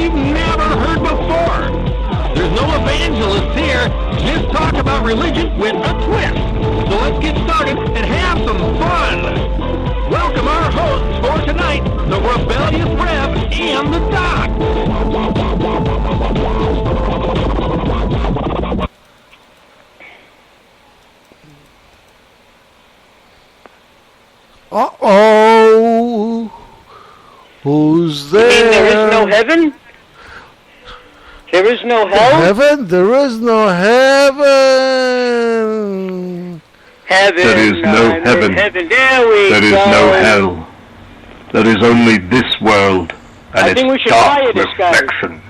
you've never heard before. There's no evangelist here, just talk about religion with a twist. So let's get started and have some fun. Welcome our hosts for tonight, the Rebellious Rev and the Doc. Uh-oh. Who's there? You mean there is no heaven? There is no hell? Heaven? There is no heaven. Heaven. There is no heaven. Heaven. There we There is go. no hell. There is only this world and I think we its should dark hire this guy. reflection.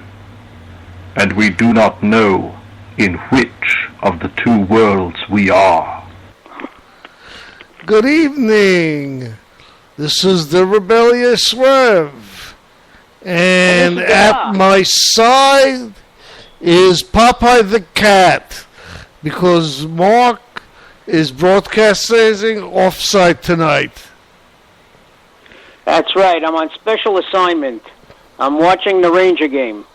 And we do not know in which of the two worlds we are. Good evening. This is the Rebellious Rev. And at my side is Popeye the Cat. Because Mark is broadcasting off-site tonight. That's right. I'm on special assignment. I'm watching the Ranger game.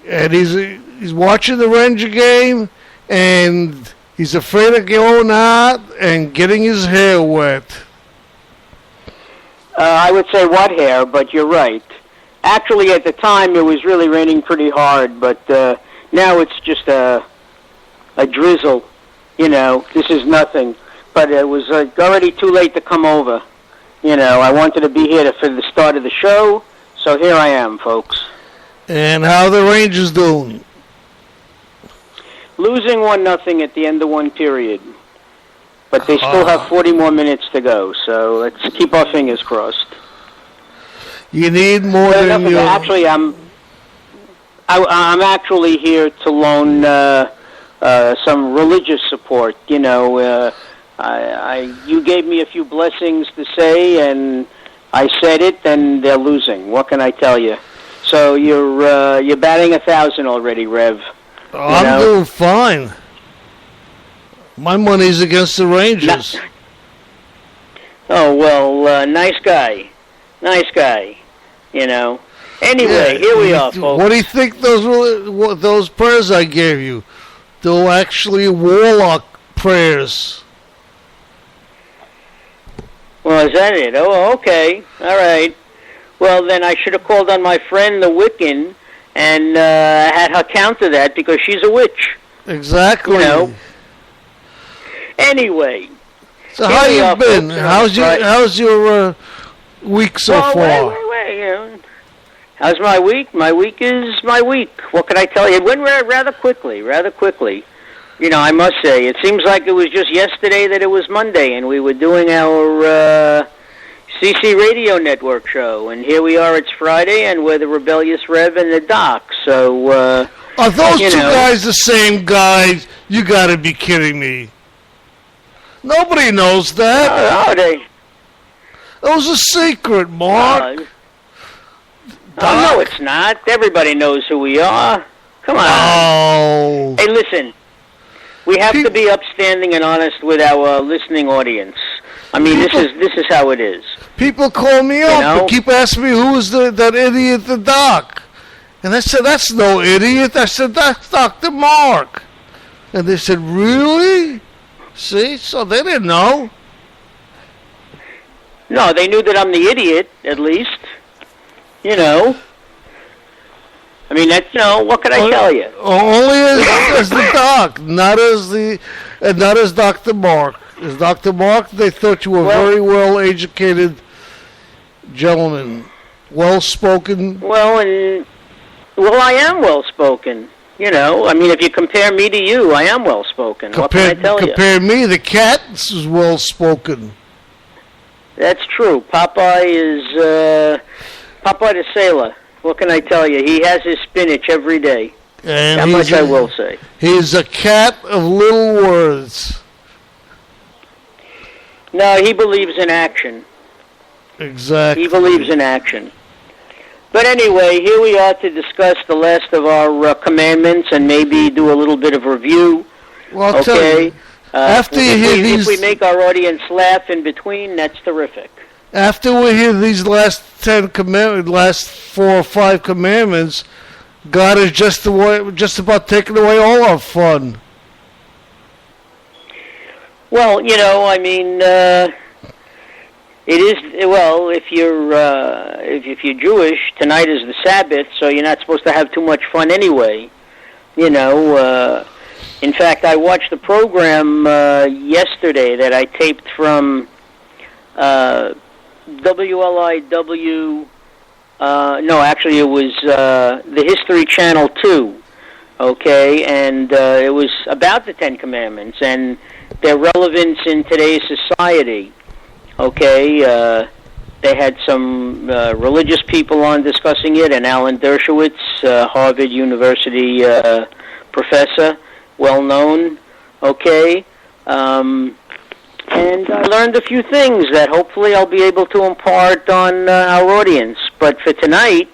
And he's watching the Ranger game, and he's afraid of going out and getting his hair wet. I would say what hair, but you're right. Actually, at the time, it was really raining pretty hard, but now it's just a drizzle. You know, this is nothing. But it was already too late to come over. You know, I wanted to be here for the start of the show, so here I am, folks. And how the Rangers doing? Losing 1-0 at the end of one period. But they still have 40 more minutes to go, so let's keep our fingers crossed. You need more than you... Actually, I'm actually here to loan some religious support. You know, you gave me a few blessings to say, and I said it, and they're losing. What can I tell you? So you're batting 1,000 already, Rev. I'm doing fine. My money's against the Rangers. Oh, well, nice guy. Nice guy, you know. Anyway, here we are, folks. What do you think those prayers I gave you? They're actually warlock prayers. Well, is that it? Oh, okay. All right. Well, then I should have called on my friend, the Wiccan, and had her counter that because she's a witch. Exactly. You know. Anyway. So how you been? How's your week so far? Wait. You know, how's my week? My week is my week. What can I tell you? It went rather quickly. You know, I must say, it seems like it was just yesterday that it was Monday, and we were doing our CC Radio Network show, and here we are. It's Friday, and we're the Rebellious Rev and the Doc. So are those two guys the same guys? You got to be kidding me. Nobody knows that. It was a secret, Mark. No, it's not. Everybody knows who we are. Come on. Oh. Hey, listen. We have to be upstanding and honest with our listening audience. I mean, this is how it is. People call me up and keep asking me who is that idiot, the Doc. And I said, that's no idiot. I said, that's Dr. Mark. And they said, really? See, so they didn't know. No, they knew that I'm the idiot, at least. You know. I mean, that's, what can I tell you? Only as the Doc, not as Dr. Mark. As Dr. Mark, they thought you were very well-educated gentleman, well-spoken. Well, I am well-spoken. You know, I mean, if you compare me to you, I am well-spoken. What can I tell you? Compare me, the cat is well-spoken. That's true. Popeye the sailor. What can I tell you? He has his spinach every day. And that much I will say. He's a cat of little words. No, he believes in action. Exactly. He believes in action. But anyway, here we are to discuss the last of our commandments and maybe do a little bit of review. Well, I'll tell you, if we make our audience laugh in between, that's terrific. After we hear these last 10 commandments, last 4 or 5 commandments, God is just about taking away all our fun. Well, I mean, it is. Well, if you're Jewish, tonight is the Sabbath, so you're not supposed to have too much fun anyway. In fact, I watched a program yesterday that I taped from WLIW. No, actually, it was the History Channel 2. Okay, and it was about the Ten Commandments and their relevance in today's society. Okay, they had some religious people on discussing it, and Alan Dershowitz, Harvard University professor, well known. Okay, and I learned a few things that hopefully I'll be able to impart on our audience. But for tonight,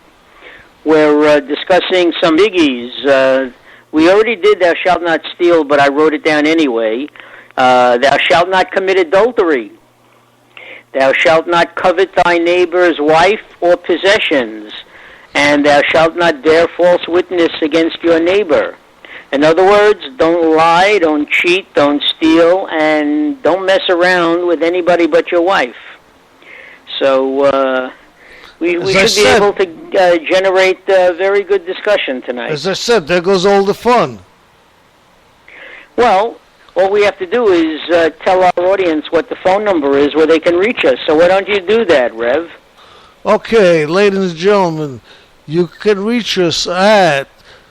we're discussing some biggies. We already did Thou Shalt Not Steal, but I wrote it down anyway. Thou shalt not commit adultery. Thou shalt not covet thy neighbor's wife or possessions. And thou shalt not bear false witness against your neighbor. In other words, don't lie, don't cheat, don't steal, and don't mess around with anybody but your wife. So we should be able to generate a very good discussion tonight. As I said, there goes all the fun. Well, all we have to do is tell our audience what the phone number is where they can reach us. So why don't you do that, Rev? Okay, ladies and gentlemen, you can reach us at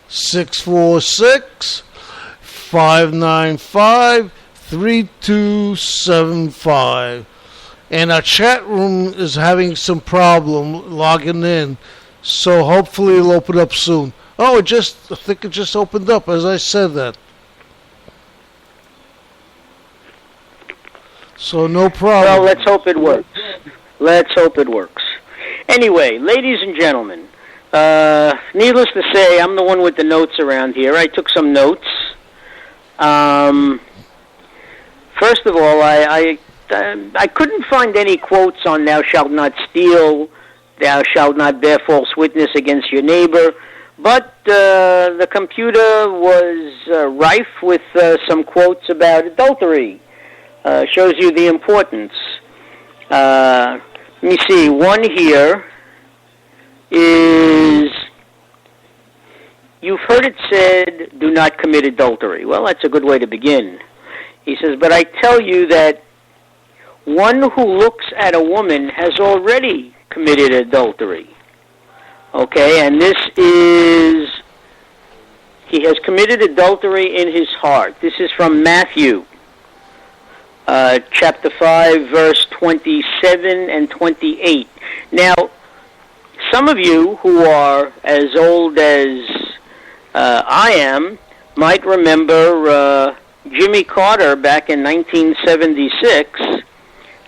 646-595-3275. And our chat room is having some problem logging in, so hopefully it'll open up soon. Oh, I think it just opened up as I said that. So no problem. Well, let's hope it works. Let's hope it works. Anyway, ladies and gentlemen, needless to say, I'm the one with the notes around here. I took some notes. First of all, I couldn't find any quotes on "Thou shalt not steal," "Thou shalt not bear false witness against your neighbor," but the computer was rife with some quotes about adultery. Shows you the importance. Let me see. One here is, you've heard it said, do not commit adultery. Well, that's a good way to begin. He says, but I tell you that one who looks at a woman has already committed adultery. Okay, and this is, he has committed adultery in his heart. This is from Matthew. Chapter 5, verse 27 and 28. Now, some of you who are as old as I am might remember Jimmy Carter back in 1976,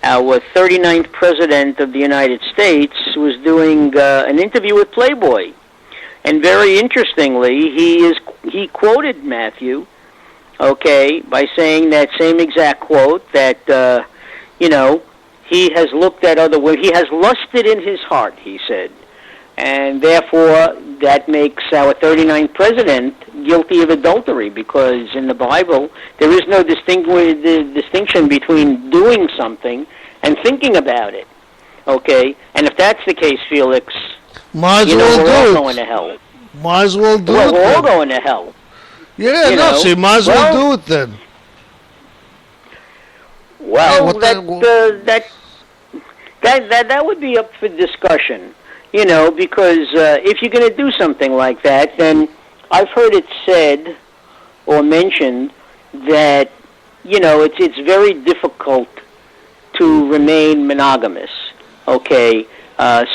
our 39th President of the United States, was doing an interview with Playboy. And very interestingly, he quoted Matthew, okay, by saying that same exact quote that, he has looked at other women. He has lusted in his heart, he said. And therefore, that makes our 39th president guilty of adultery, because in the Bible, there is no distinction between doing something and thinking about it. Okay? And if that's the case, Felix, we're all going to hell. Might as well do it. Well, we're all going to hell. Yeah, so you might as well do it then. Well, that would be up for discussion, because if you're going to do something like that, then I've heard it said or mentioned that, it's very difficult to remain monogamous, okay?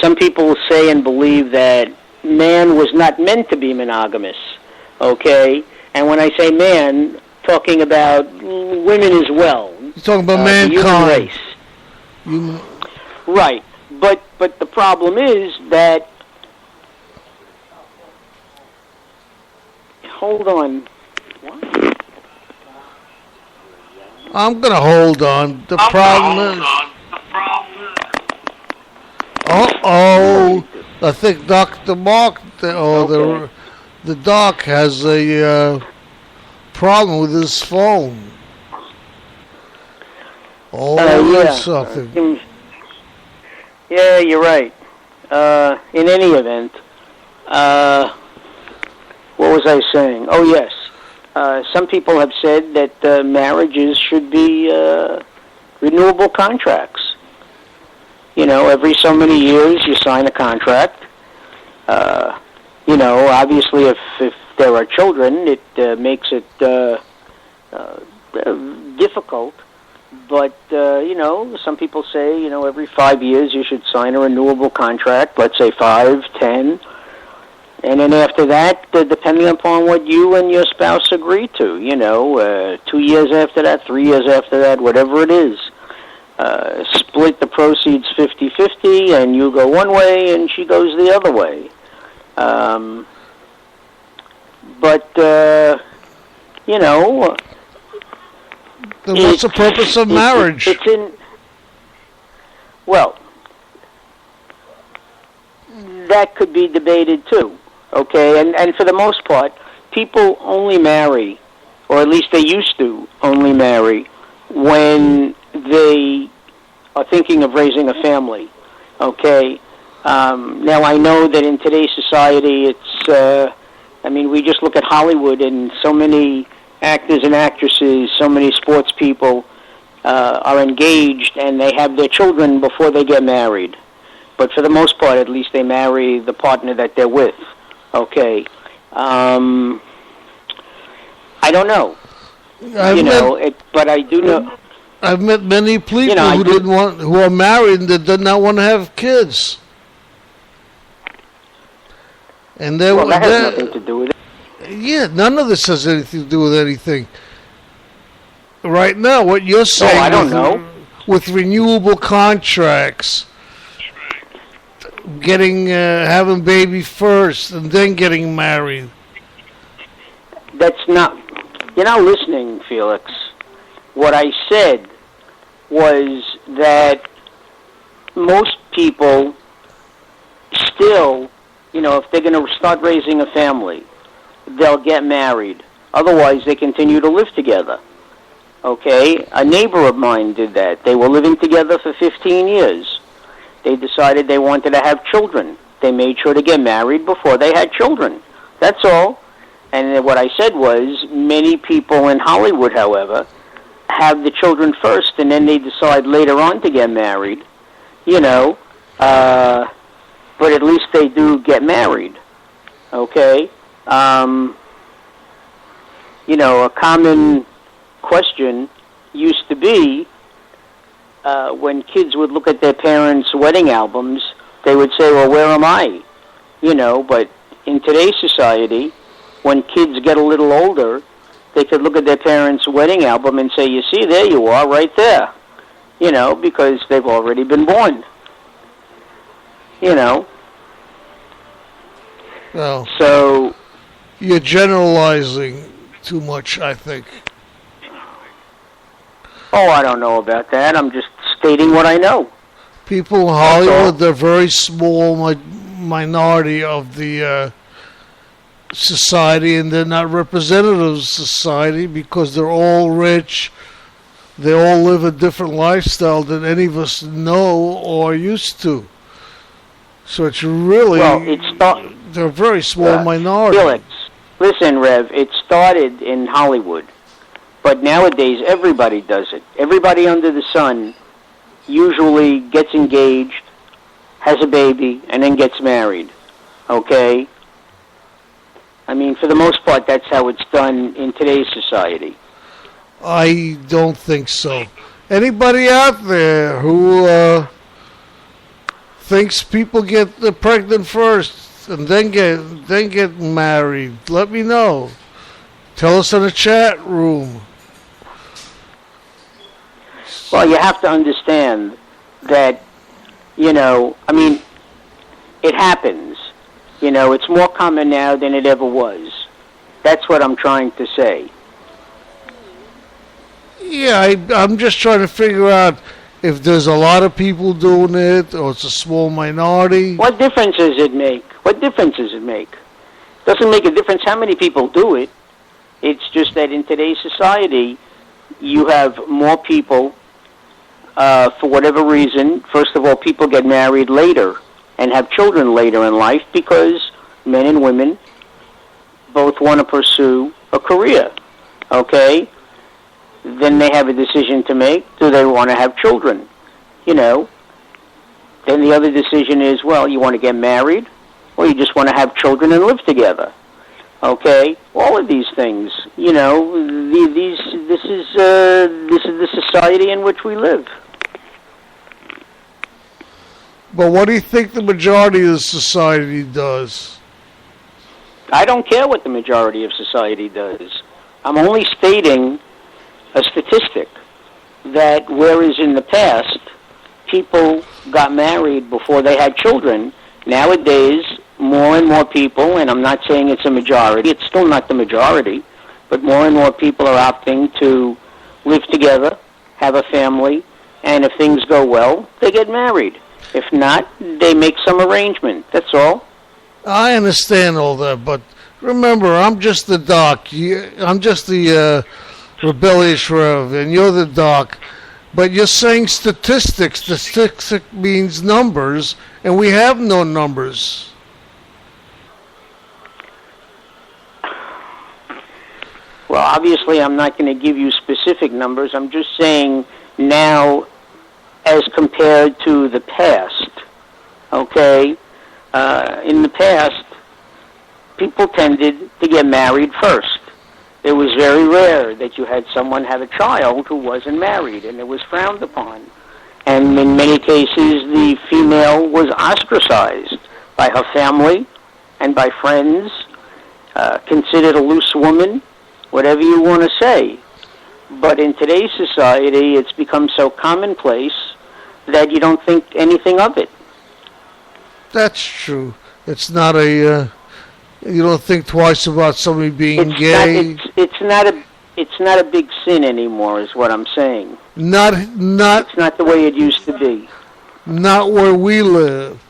Some people say and believe that man was not meant to be monogamous, okay? And when I say man, talking about women as well. You're talking about mankind. The human race. Right. But the problem is that... Hold on. What? I'm going to hold on. The problem is... Oh, I think Dr. Mark, the doc has a problem with his phone. Yeah. Something. Yeah, you're right. In any event, what was I saying? Oh, yes. Some people have said that marriages should be renewable contracts. You know, every so many years you sign a contract. You know, obviously if there are children, it makes it difficult. But, you know, some people say, you know, every 5 years you should sign a renewable contract, let's say 5, 10. And then after that, depending upon what you and your spouse agree to, you know, 2 years after that, 3 years after that, whatever it is, split the proceeds 50-50, and you go one way and she goes the other way. But, you know... Then what's the purpose of marriage? Well, that could be debated too, okay? And for the most part, people only marry, or at least they used to only marry, when they are thinking of raising a family, okay? Now, I know that in today's society, it's, I mean, we just look at Hollywood and so many actors and actresses, so many sports people are engaged and they have their children before they get married. But for the most part, at least, they marry the partner that they're with. Okay. I don't know. But I do know. I've met many people who are married that did not want to have kids. And that has nothing to do with it. Yeah, none of this has anything to do with anything. Right now, what you're saying I don't know. With renewable contracts, having baby first and then getting married. That's not... You're not listening, Felix. What I said was that most people still, you know, if they're going to start raising a family, they'll get married. Otherwise, they continue to live together. Okay? A neighbor of mine did that. They were living together for 15 years. They decided they wanted to have children. They made sure to get married before they had children. That's all. And what I said was, many people in Hollywood, however, have the children first, and then they decide later on to get married. You know, but at least they do get married. Okay? You know, a common question used to be when kids would look at their parents' wedding albums, they would say, well, where am I? You know, but in today's society, when kids get a little older, they could look at their parents' wedding album and say, you see, there you are, right there. You know, because they've already been born. You know. Well, so you're generalizing too much, I think. Oh, I don't know about that. I'm just stating what I know. People in Hollywood, they're a very small minority of the society, and they're not representative of society because they're all rich. They all live a different lifestyle than any of us know or used to. So it's really... Well, they're a very small minority. Felix, listen, Rev, it started in Hollywood. But nowadays, everybody does it. Everybody under the sun usually gets engaged, has a baby, and then gets married. Okay? I mean, for the most part, that's how it's done in today's society. I don't think so. Anybody out there who thinks people get pregnant first and then get married, let me know. Tell us in the chat room. Well, you have to understand that, you know, I mean, it happens. You know, it's more common now than it ever was. That's what I'm trying to say. Yeah, I'm just trying to figure out if there's a lot of people doing it or it's a small minority. What difference does it make? What difference does it make? Doesn't make a difference how many people do it. It's just that in today's society, you have more people, for whatever reason. First of all, people get married later and have children later in life because men and women both want to pursue a career, okay? Then they have a decision to make. Do they want to have children? You know, then the other decision is, well, you want to get married or you just want to have children and live together, okay? All of these things, you know, this is the society in which we live. But what do you think the majority of the society does? I don't care what the majority of society does. I'm only stating a statistic that whereas in the past people got married before they had children, nowadays more and more people, and I'm not saying it's a majority, it's still not the majority, but more and more people are opting to live together, have a family, and if things go well, they get married. If not, they make some arrangement. That's all. I understand all that, but remember, I'm just the doc. I'm just the Rebellious Rev, and you're the doc. But you're saying statistics. Statistic means numbers, and we have no numbers. Well, obviously, I'm not going to give you specific numbers. I'm just saying now, as compared to the past, okay? In the past, people tended to get married first. It was very rare that you had someone have a child who wasn't married, and it was frowned upon. And in many cases, the female was ostracized by her family and by friends, considered a loose woman, whatever you want to say. But in today's society, it's become so commonplace that you don't think anything of it. That's true. It's not a... you don't think twice about somebody being gay. It's not a big sin anymore, is what I'm saying. Not. It's not the way it used to be. Not where we live.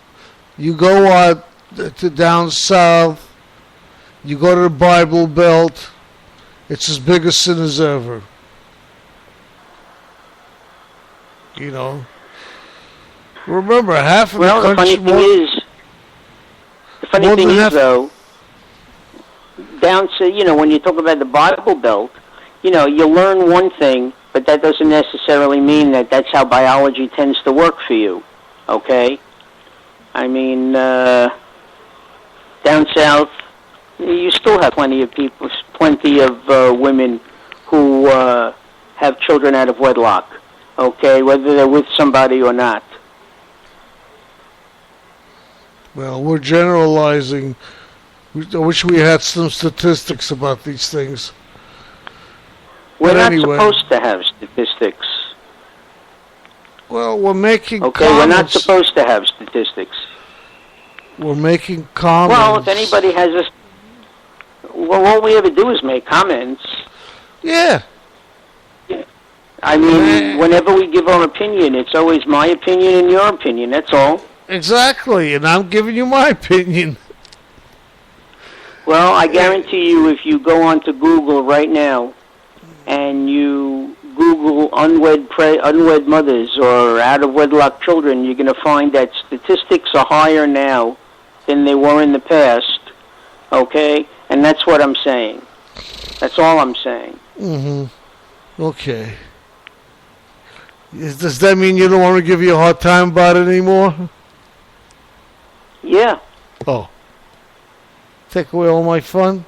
You go out to down south. You go to the Bible Belt. It's as big a sin as ever. You know. Remember, half of the country. The funny thing is, though, down to, you know, when you talk about the Bible Belt, you know, you learn one thing, but that doesn't necessarily mean that that's how biology tends to work for you, okay? I mean, down south, you still have plenty of women who have children out of wedlock, okay, whether they're with somebody or not. Well, we're generalizing. I wish we had some statistics about these things. We're not supposed to have statistics. Well, we're making comments. We're not supposed to have statistics. We're making comments. Well, if anybody has well, all we ever do is make comments. Yeah. I mean, whenever we give our opinion, it's always my opinion and your opinion, that's all. Exactly, and I'm giving you my opinion. Well, I guarantee you if you go onto Google right now and you Google unwed mothers or out-of-wedlock children, you're going to find that statistics are higher now than they were in the past, okay? And that's what I'm saying. That's all I'm saying. Mm-hmm. Okay. Does that mean you don't want to give you a hard time about it anymore? Yeah. Oh. Take away all my fun?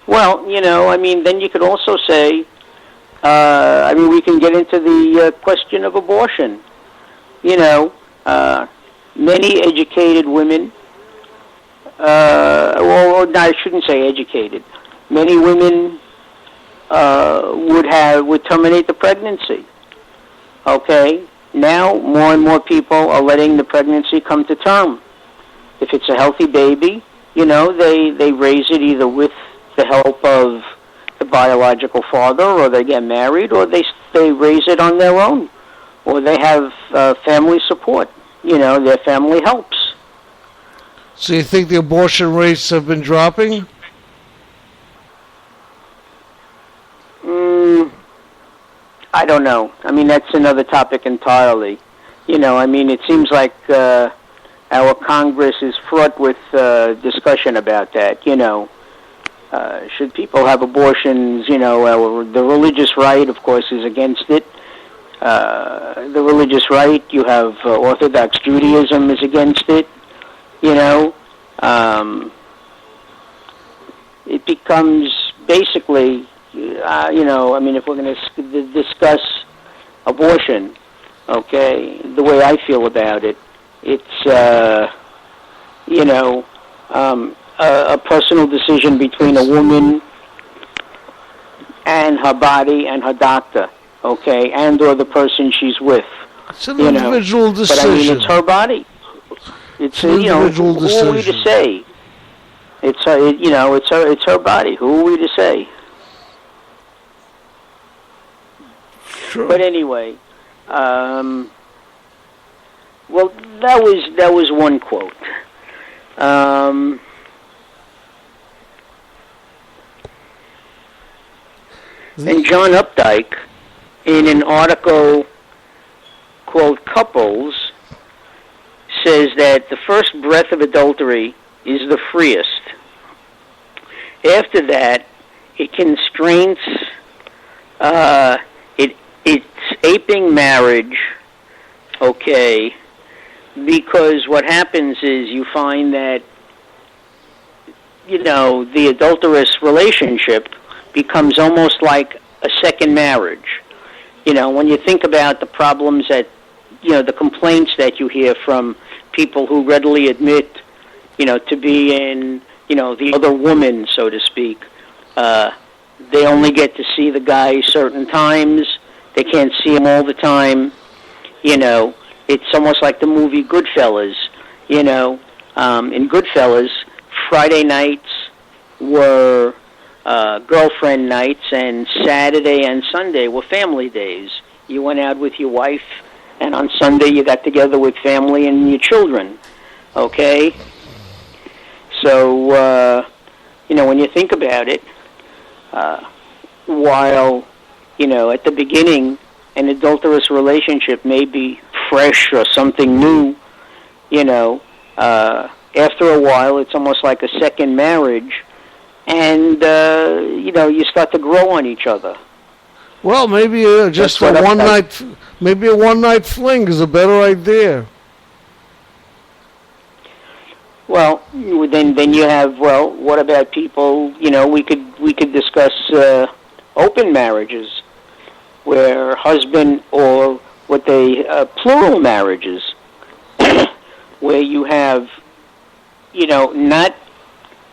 Well, you know, I mean, then you could also say, I mean, we can get into the question of abortion. You know, many educated women, well, I shouldn't say educated. Many women would terminate the pregnancy. Okay? Now, more and more people are letting the pregnancy come to term. If it's a healthy baby, you know, they raise it either with the help of the biological father, or they get married, or they raise it on their own, or they have family support. Their family helps. So you think the abortion rates have been dropping? I don't know. I mean, that's another topic entirely. It seems like our Congress is fraught with discussion about that. Should people have abortions? The religious right, of course, is against it. The religious right, you have Orthodox Judaism is against it. It becomes basically, if we're going to discuss abortion, okay, the way I feel about it, it's, a personal decision between a woman and her body and her doctor, okay, and or the person she's with. It's an individual decision. But I mean, it's her body. It's an individual decision. Who are we to say? It's her, it's her body. Who are we to say? Sure. But anyway, well, that was one quote. And John Updike, in an article called Couples, says that the first breath of adultery is the freest. After that, it constraints, it's aping marriage, okay, because what happens is you find that, the adulterous relationship becomes almost like a second marriage. When you think about the problems that, the complaints that you hear from people who readily admit, to be in, the other woman, so to speak, they only get to see the guy certain times. They can't see him all the time. It's almost like the movie Goodfellas. In Goodfellas, Friday nights were girlfriend nights, and Saturday and Sunday were family days. You went out with your wife, and on Sunday you got together with family and your children. Okay? So, when you think about it, while, at the beginning, an adulterous relationship may be fresh or something new, after a while it's almost like a second marriage, and, you start to grow on each other. Well, maybe just a one-night fling is a better idea. Well, then you have, what about people, we could discuss open marriages, where husband, or what they, plural marriages, where you have,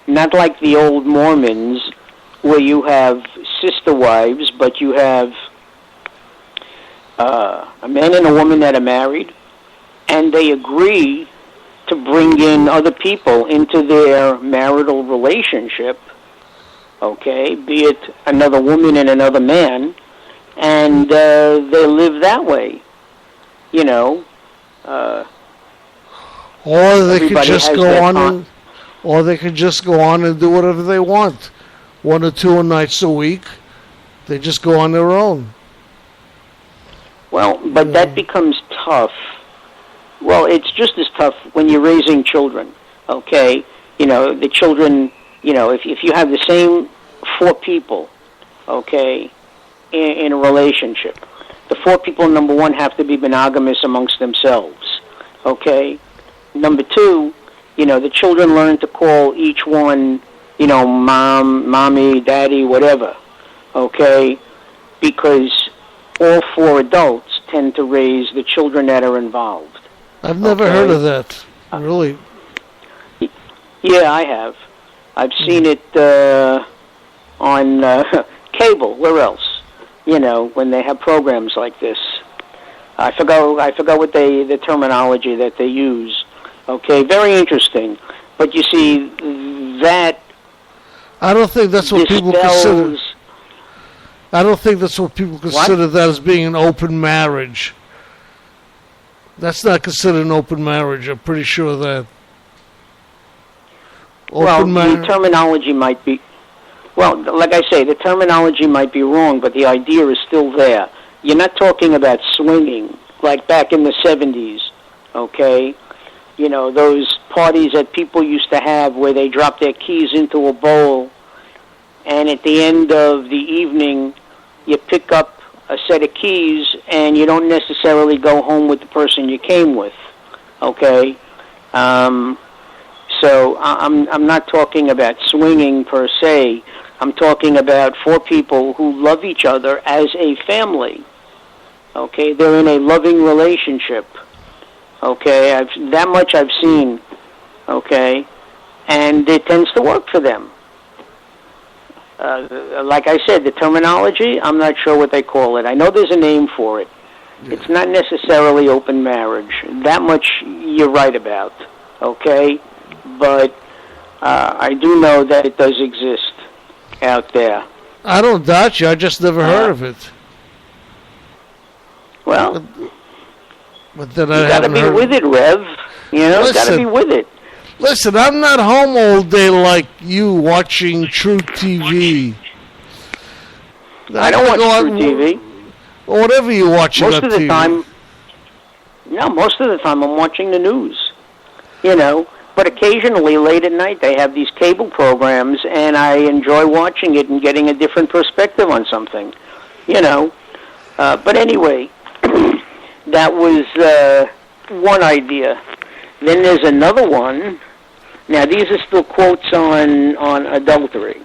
not like the old Mormons, where you have sister wives, but you have a man and a woman that are married, and they agree to bring in other people into their marital relationship, okay, be it another woman and another man, and they live that way, or they could just go on and do whatever they want. 1 or 2 nights a week, they just go on their own. Well, but that becomes tough. Well, it's just as tough when you're raising children, okay? The children, if you have the same 4 people, okay, in a relationship, the 4 people, number one, have to be monogamous amongst themselves, okay? Number 2, the children learn to call each one, mom, mommy, daddy, whatever, okay? Because all 4 adults tend to raise the children that are involved. I've never heard of that, really. Yeah, I have. I've seen it on cable. Where else? When they have programs like this. I forgot what the terminology that they use. Okay, very interesting. But you see, that I don't think that's what people consider. I don't think that's what people consider that as being an open marriage. That's not considered an open marriage. I'm pretty sure of that. The terminology might be... Well, like I say, the terminology might be wrong, but the idea is still there. You're not talking about swinging, like back in the 70s, okay? You know, those parties that people used to have where they drop their keys into a bowl, and at the end of the evening, you pick up a set of keys, and you don't necessarily go home with the person you came with, okay? So I'm not talking about swinging per se. I'm talking about 4 people who love each other as a family, okay? They're in a loving relationship, okay? That much I've seen, okay? And it tends to work for them. Like I said, the terminology, I'm not sure what they call it. I know there's a name for it. Yeah. It's not necessarily open marriage. That much you're right about, okay? But I do know that it does exist out there. I don't doubt you. I just never heard of it. Well, but then you got to be with it, Rev. You know, got to be with it. Listen, I'm not home all day like you watching True TV. I don't watch True TV. Or whatever you watch on TV. Most of the time I'm watching the news. You know, but occasionally late at night they have these cable programs, and I enjoy watching it and getting a different perspective on something. You know, but anyway, that was one idea. Then there's another one. Now, these are still quotes on adultery.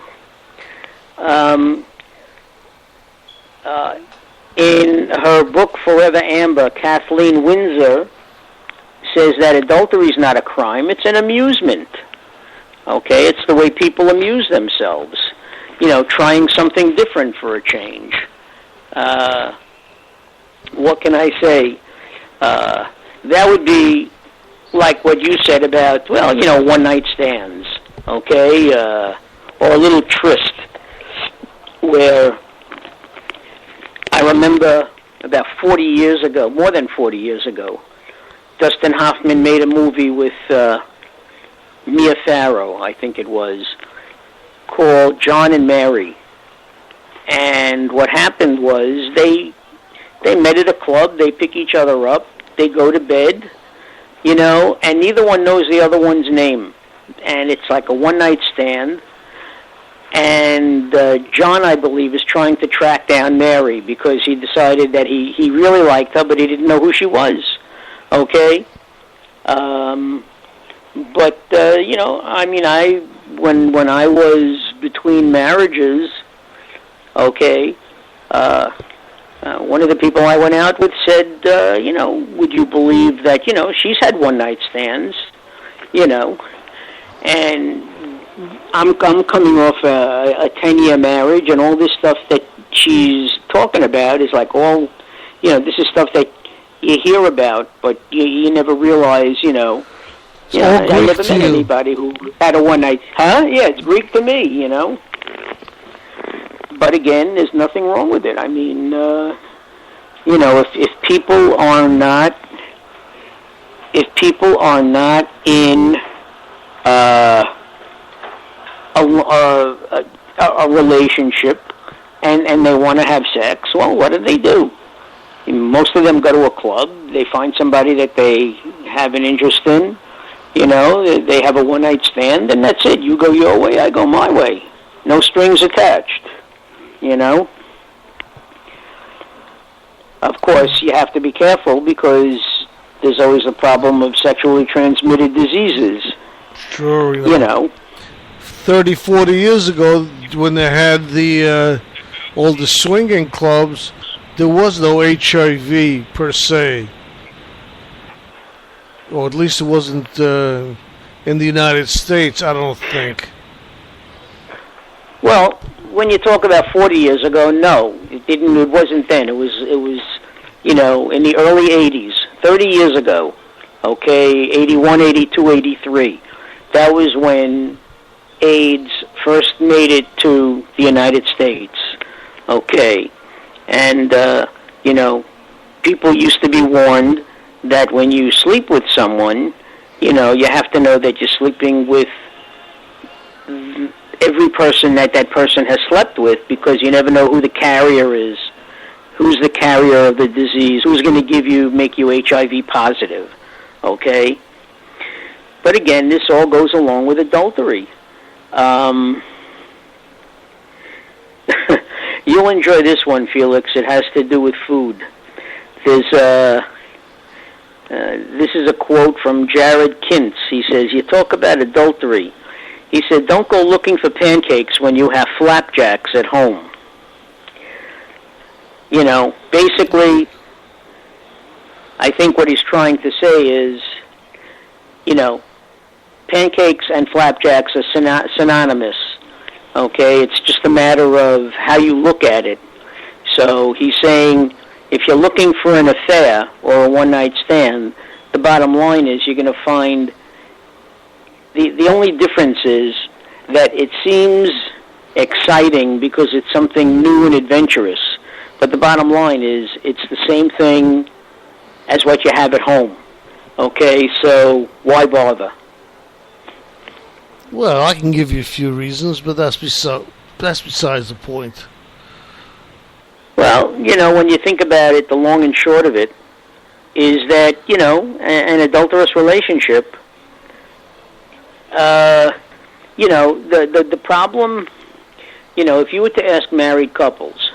In her book, Forever Amber, Kathleen Windsor says that adultery is not a crime, it's an amusement. Okay, it's the way people amuse themselves. You know, trying something different for a change. What can I say? That would be like what you said about, well, you know, one-night stands, okay, or a little tryst, where I remember about 40 years ago, more than 40 years ago, Dustin Hoffman made a movie with Mia Farrow, I think it was, called John and Mary. And what happened was they met at a club, they pick each other up, they go to bed, you know, and neither one knows the other one's name. And it's like a one-night stand. And John, I believe, is trying to track down Mary because he decided that he really liked her, but he didn't know who she was. Okay? But, you know, I mean, when I was between marriages, okay, one of the people I went out with said, you know, would you believe that, you know, she's had one-night stands, you know, and I'm coming off a 10-year marriage, and all this stuff that she's talking about is like all, you know, this is stuff that you hear about, but you never realize, you know, I never met anybody who had a one-night, yeah, it's Greek to me, you know. But again, there's nothing wrong with it. I mean, you know, if people are not in a relationship and they want to have sex, well, what do? Most of them go to a club. They find somebody that they have an interest in. You know, they have a one-night stand, and that's it. You go your way, I go my way. No strings attached. You know? Of course, you have to be careful because there's always the problem of sexually transmitted diseases. Sure. You know? 30, 40 years ago, when they had all the swinging clubs, there was no HIV per se. Or at least it wasn't in the United States, I don't think. Well, when you talk about 40 years ago, no, it didn't. It wasn't then. It was, you know, in the early 80s, 30 years ago. Okay, 81, 82, 83. That was when AIDS first made it to the United States. Okay? And, people used to be warned that when you sleep with someone, you have to know that you're sleeping with every person that person has slept with, because you never know who the carrier is, who's the carrier of the disease, who's going to make you HIV positive, okay? But again, this all goes along with adultery. You'll enjoy this one, Felix. It has to do with food. This is a quote from Jared Kintz. He says, you talk about adultery. He said, don't go looking for pancakes when you have flapjacks at home. Basically, I think what he's trying to say is, pancakes and flapjacks are synonymous. Okay, it's just a matter of how you look at it. So he's saying, if you're looking for an affair or a one-night stand, the bottom line is you're going to find the only difference is that it seems exciting because it's something new and adventurous. But the bottom line is it's the same thing as what you have at home. Okay, so why bother? Well, I can give you a few reasons, but that's besides the point. Well, when you think about it, the long and short of it is that, an adulterous relationship, the problem, if you were to ask married couples,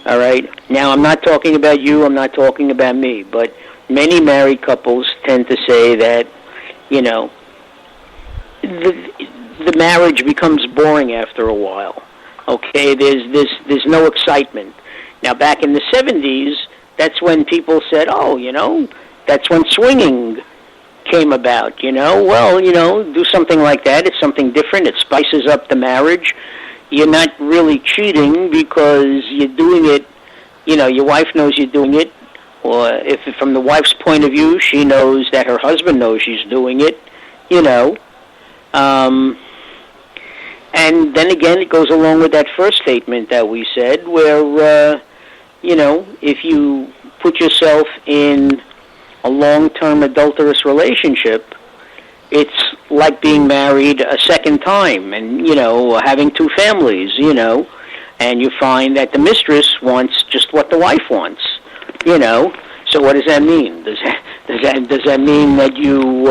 all right, now I'm not talking about you, I'm not talking about me, but many married couples tend to say that, the marriage becomes boring after a while. Okay, there's no excitement. Now, back in the 70s, that's when people said, that's when swinging came about, Well, do something like that. It's something different. It spices up the marriage. You're not really cheating because you're doing it, your wife knows you're doing it, or if from the wife's point of view, she knows that her husband knows she's doing it, And then again, it goes along with that first statement that we said, where, if you put yourself in a long-term adulterous relationship, it's like being married a second time and, having two families, and you find that the mistress wants just what the wife wants, So what does that mean? Does that mean that you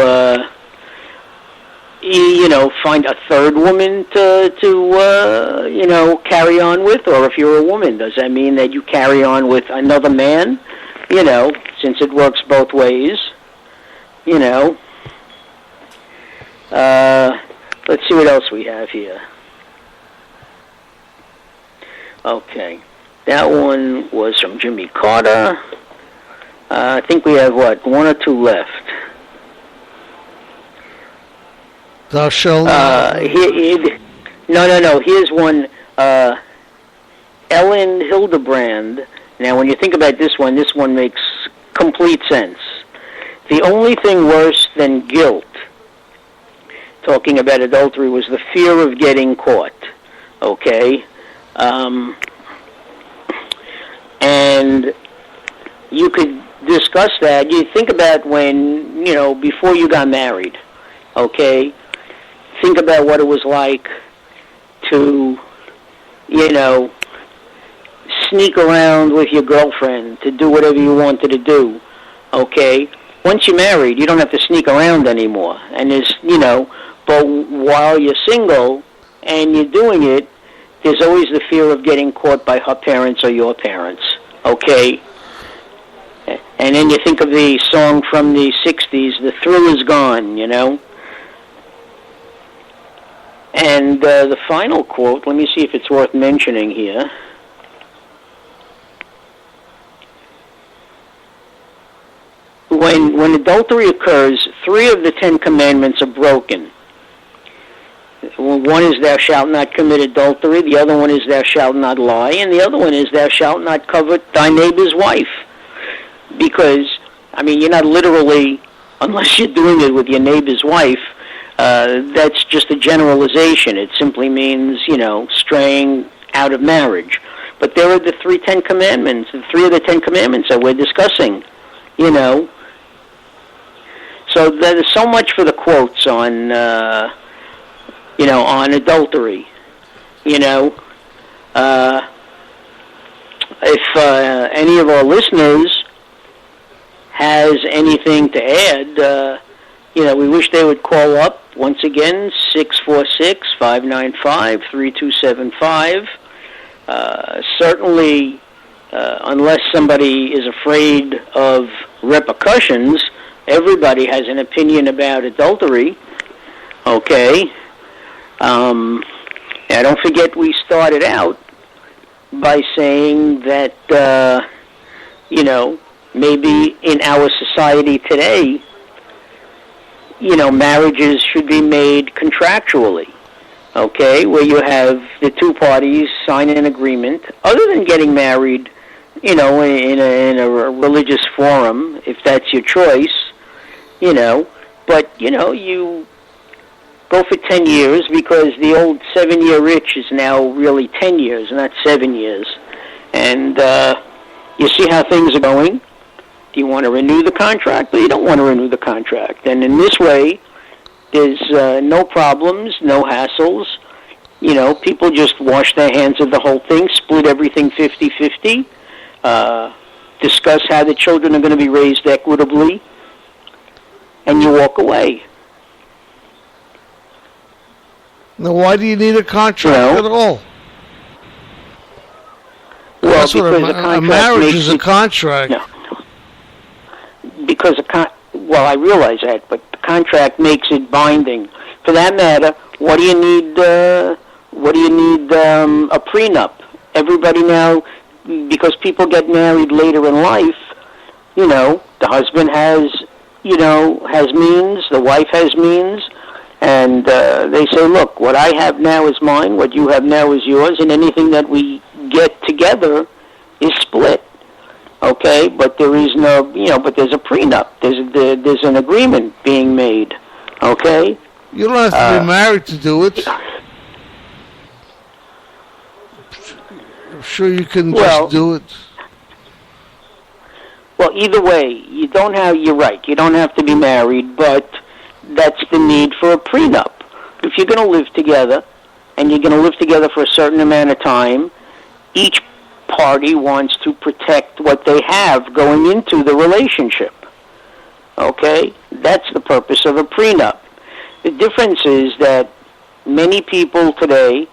find a third woman to carry on with? Or if you're a woman, does that mean that you carry on with another man? Since it works both ways, let's see what else we have here. Okay. That one was from Jimmy Carter. I think we have, one or two left. Thou shalt not. No. Here's one. Ellen Hildebrand. Now, when you think about this one makes complete sense. The only thing worse than guilt, talking about adultery, was the fear of getting caught. Okay? And you could discuss that. You think about when, before you got married. Okay? Think about what it was like to, sneak around with your girlfriend to do whatever you wanted to do, okay? Once you're married, you don't have to sneak around anymore. And but while you're single and you're doing it, there's always the fear of getting caught by her parents or your parents, okay? And then you think of the song from the 60s, The Thrill Is Gone, And the final quote, let me see if it's worth mentioning here. When adultery occurs, 3 of the 10 commandments are broken. One is thou shalt not commit adultery, the other one is thou shalt not lie, and the other one is thou shalt not covet thy neighbor's wife. Because, you're not literally, unless you're doing it with your neighbor's wife, that's just a generalization. It simply means, straying out of marriage. But there are the 3 Ten Commandments, the 3 of the 10 Commandments that we're discussing, you know. So there's so much for the quotes on, you know, on adultery, you know. If any of our listeners has anything to add, you know, we wish they would call up. Once again, 646-595-3275. Certainly, unless somebody is afraid of repercussions, everybody has an opinion about adultery. Okay. Now, don't forget we started out by saying that, you know, maybe in our society today, you know, marriages should be made contractually, okay, where you have the 2 parties sign an agreement, other than getting married, you know, in a religious forum, if that's your choice, you know, but, you know, you go for 10 years because the old 7-year itch is now really 10 years, not 7 years. And you see how things are going. Do you want to renew the contract, or you don't want to renew the contract? And in this way, there's no problems, no hassles. You know, people just wash their hands of the whole thing, split everything 50-50, discuss how the children are going to be raised equitably, and you walk away. Now, why do you need a contract at all? Well, that's because what a marriage is a contract. No. Because well, I realize that, but the contract makes it binding. For that matter, what do you need? A prenup? Everybody now, because people get married later in life, you know, the husband has means, the wife has means, and they say, look, what I have now is mine, what you have now is yours, and anything that we get together is split. Okay, but there is no, you know, but there's a prenup. There's an agreement being made. Okay. You don't have to be married to do it. I'm sure you can just do it. Well, either way, you're right. You don't have to be married, but that's the need for a prenup. If you're going to live together, and you're going to live together for a certain amount of time, each party wants to protect what they have going into the relationship. Okay? That's the purpose of a prenup. The difference is that many people today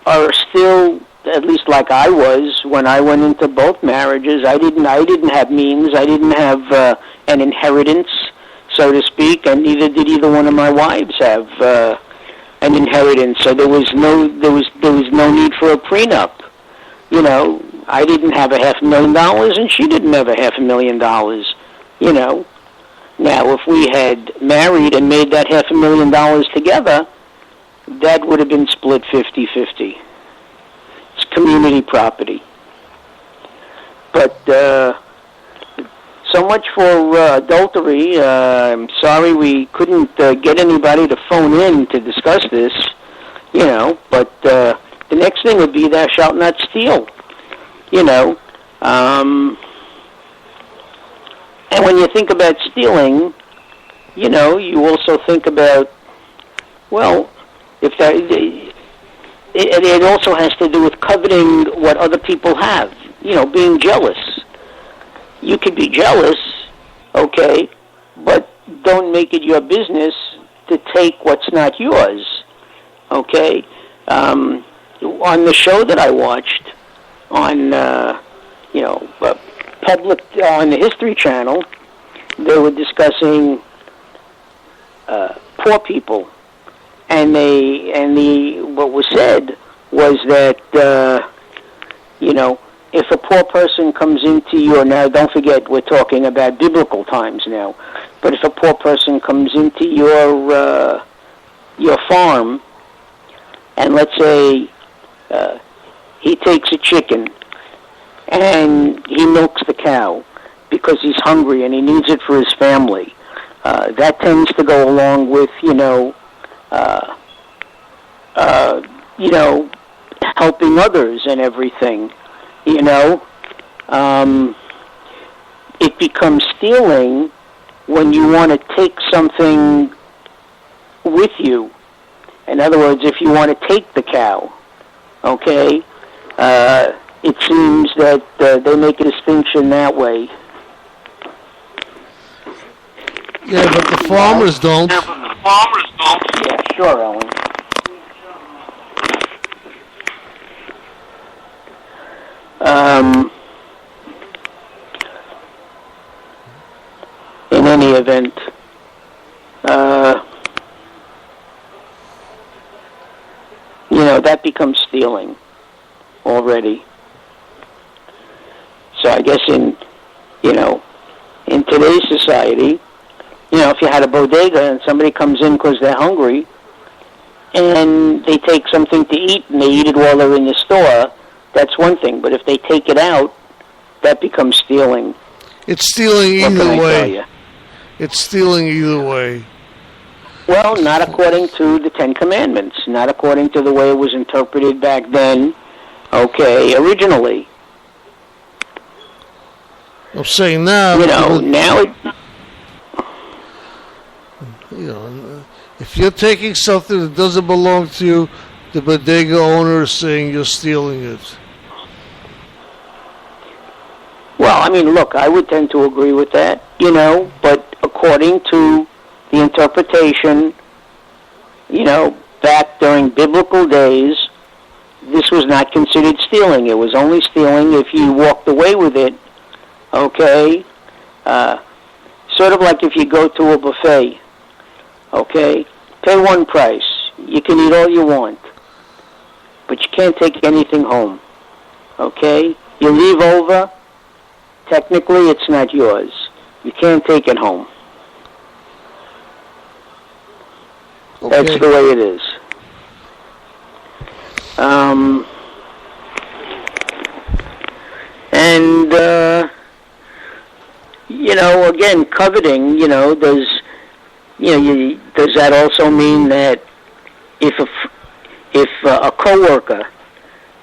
are still, at least like I was when I went into both marriages. I didn't have means. I didn't have an inheritance, so to speak, and neither did either one of my wives have an inheritance. So there was no need for a prenup. You know, I didn't have $500,000, and she didn't have $500,000. You know, now if we had married and made that $500,000 together, that would have been split 50-50. It's community property. But so much for adultery. I'm sorry we couldn't get anybody to phone in to discuss this. You know, but the next thing would be thou shalt not steal, you know. And when you think about stealing, you know, you also think about, well, if that, it also has to do with coveting what other people have, you know, being jealous. You could be jealous, okay, but don't make it your business to take what's not yours, okay? On the show that I watched on, public on the History Channel, they were discussing poor people, and what was said was that if a poor person comes into your, now don't forget we're talking about biblical times now, but if a poor person comes into your farm, and let's say he takes a chicken and he milks the cow because he's hungry and he needs it for his family, that tends to go along with helping others and everything, you know. It becomes stealing when you want to take something with you. In other words, if you want to take the cow, okay, it seems that they make a distinction that way. Yeah, but the farmers don't. Yeah, sure, Ellen. In any event, that becomes stealing already. So I guess in today's society, if you had a bodega and somebody comes in because they're hungry and they take something to eat and they eat it while they're in the store, that's one thing. But if they take it out, that becomes stealing. It's stealing either way. It's stealing either way. Well, not according to the Ten Commandments, not according to the way it was interpreted back then, originally. I'm saying now... now it... if you're taking something that doesn't belong to you, the bodega owner is saying you're stealing it. Well, look, I would tend to agree with that, but according to the interpretation, back during biblical days, this was not considered stealing. It was only stealing if you walked away with it, okay? Sort of like if you go to a buffet, okay? Pay one price. You can eat all you want, but you can't take anything home, okay? You leave over, technically it's not yours. You can't take it home. Okay. That's the way it is. Again, coveting, does that also mean that if a coworker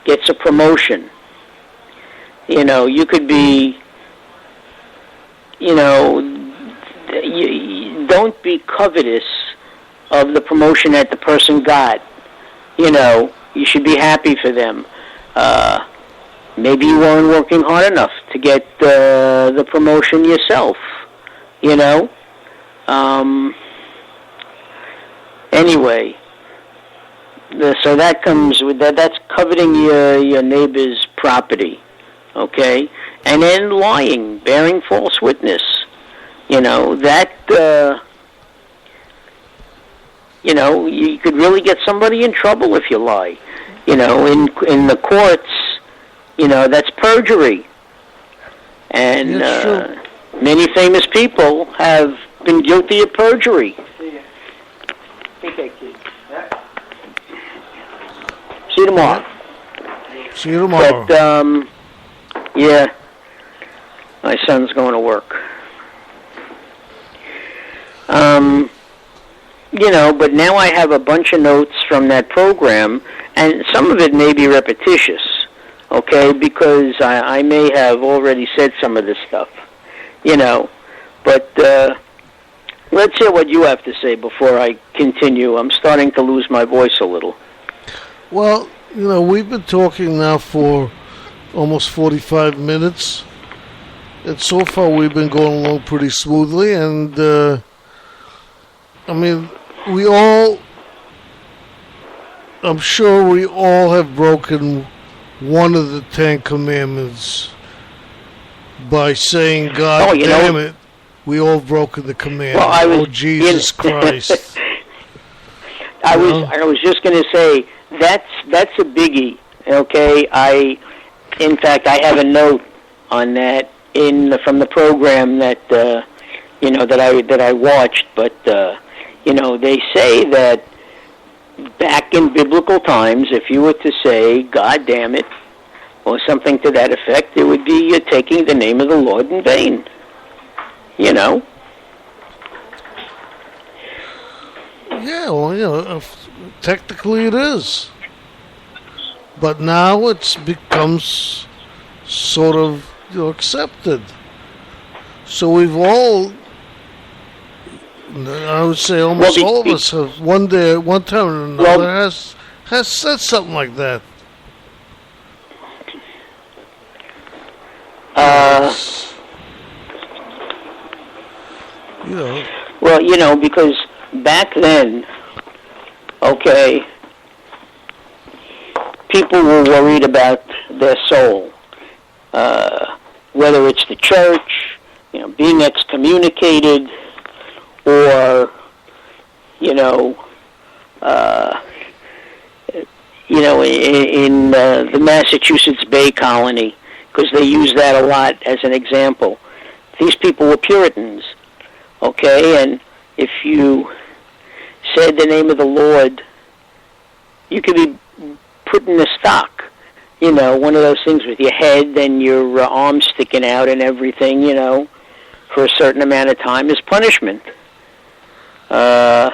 gets a promotion, you could be, don't be covetous of the promotion that the person got. You should be happy for them. Maybe you weren't working hard enough to get the promotion yourself. Anyway, so that comes with that. That's coveting your neighbor's property. Okay, and then lying, bearing false witness. That. You could really get somebody in trouble if you lie. In the courts, that's perjury. And many famous people have been guilty of perjury. See you tomorrow. See you tomorrow. But, yeah, my son's going to work. But now I have a bunch of notes from that program, and some of it may be repetitious, okay, because I may have already said some of this stuff, But let's hear what you have to say before I continue. I'm starting to lose my voice a little. Well, we've been talking now for almost 45 minutes, and so far we've been going along pretty smoothly, and, I'm sure we all have broken one of the Ten Commandments by saying, God damn it, we all broken the commandment. Well, Jesus Christ. I was just going to say, that's a biggie, okay? In fact, I have a note on that from the program that, that I watched, but, they say that back in biblical times, if you were to say, God damn it, or something to that effect, it would be you're taking the name of the Lord in vain. Yeah, well, technically it is. But now it's becomes sort of accepted. So we've all, I would say almost all of us have one time or another has said something like that. Well, because back then, okay, people were worried about their soul, whether it's the church, being excommunicated, or, in the Massachusetts Bay Colony, because they use that a lot as an example. These people were Puritans, okay, and if you said the name of the Lord, you could be put in the stock, one of those things with your head and your arms sticking out and everything, for a certain amount of time as punishment. But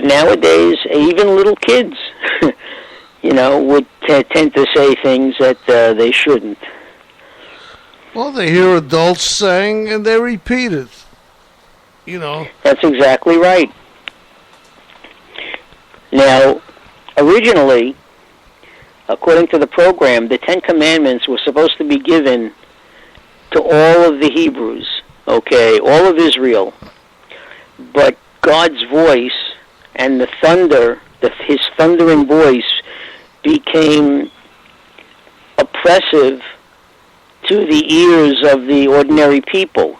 nowadays, even little kids, would tend to say things that they shouldn't. Well, they hear adults saying and they repeat it. That's exactly right. Now, originally, according to the program, the Ten Commandments were supposed to be given to all of the Hebrews, okay, all of Israel. But God's voice and the thunder, his thundering voice, became oppressive to the ears of the ordinary people.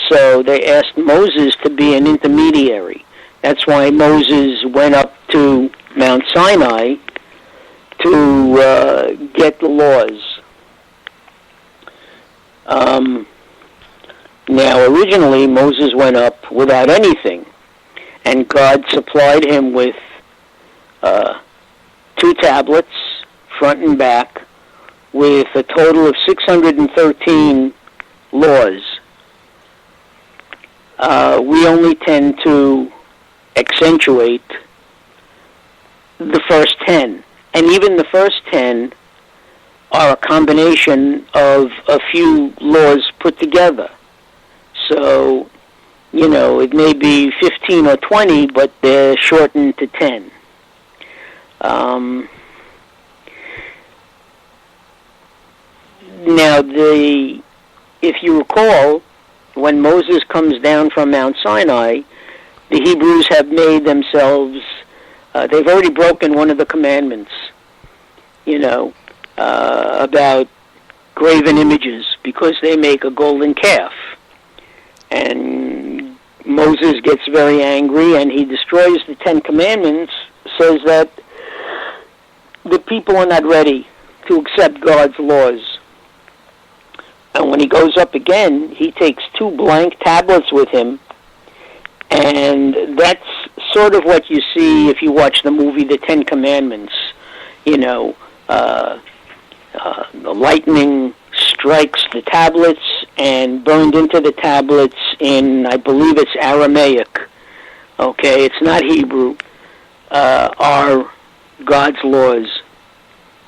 So they asked Moses to be an intermediary. That's why Moses went up to Mount Sinai to get the laws. Now, originally, Moses went up without anything, and God supplied him with 2 tablets, front and back, with a total of 613 laws. We only tend to accentuate the first 10. And even the first 10 are a combination of a few laws put together. So, it may be 15 or 20, but they're shortened to 10. Now, if you recall, when Moses comes down from Mount Sinai, the Hebrews have made themselves, they've already broken one of the commandments, about graven images, because they make a golden calf. And Moses gets very angry, and he destroys the 10 Commandments, says that the people are not ready to accept God's laws. And when he goes up again, he takes 2 blank tablets with him, and that's sort of what you see if you watch the movie The 10 Commandments. The lightning strikes the tablets and burned into the tablets in, I believe it's Aramaic. Okay, it's not Hebrew. Are God's laws.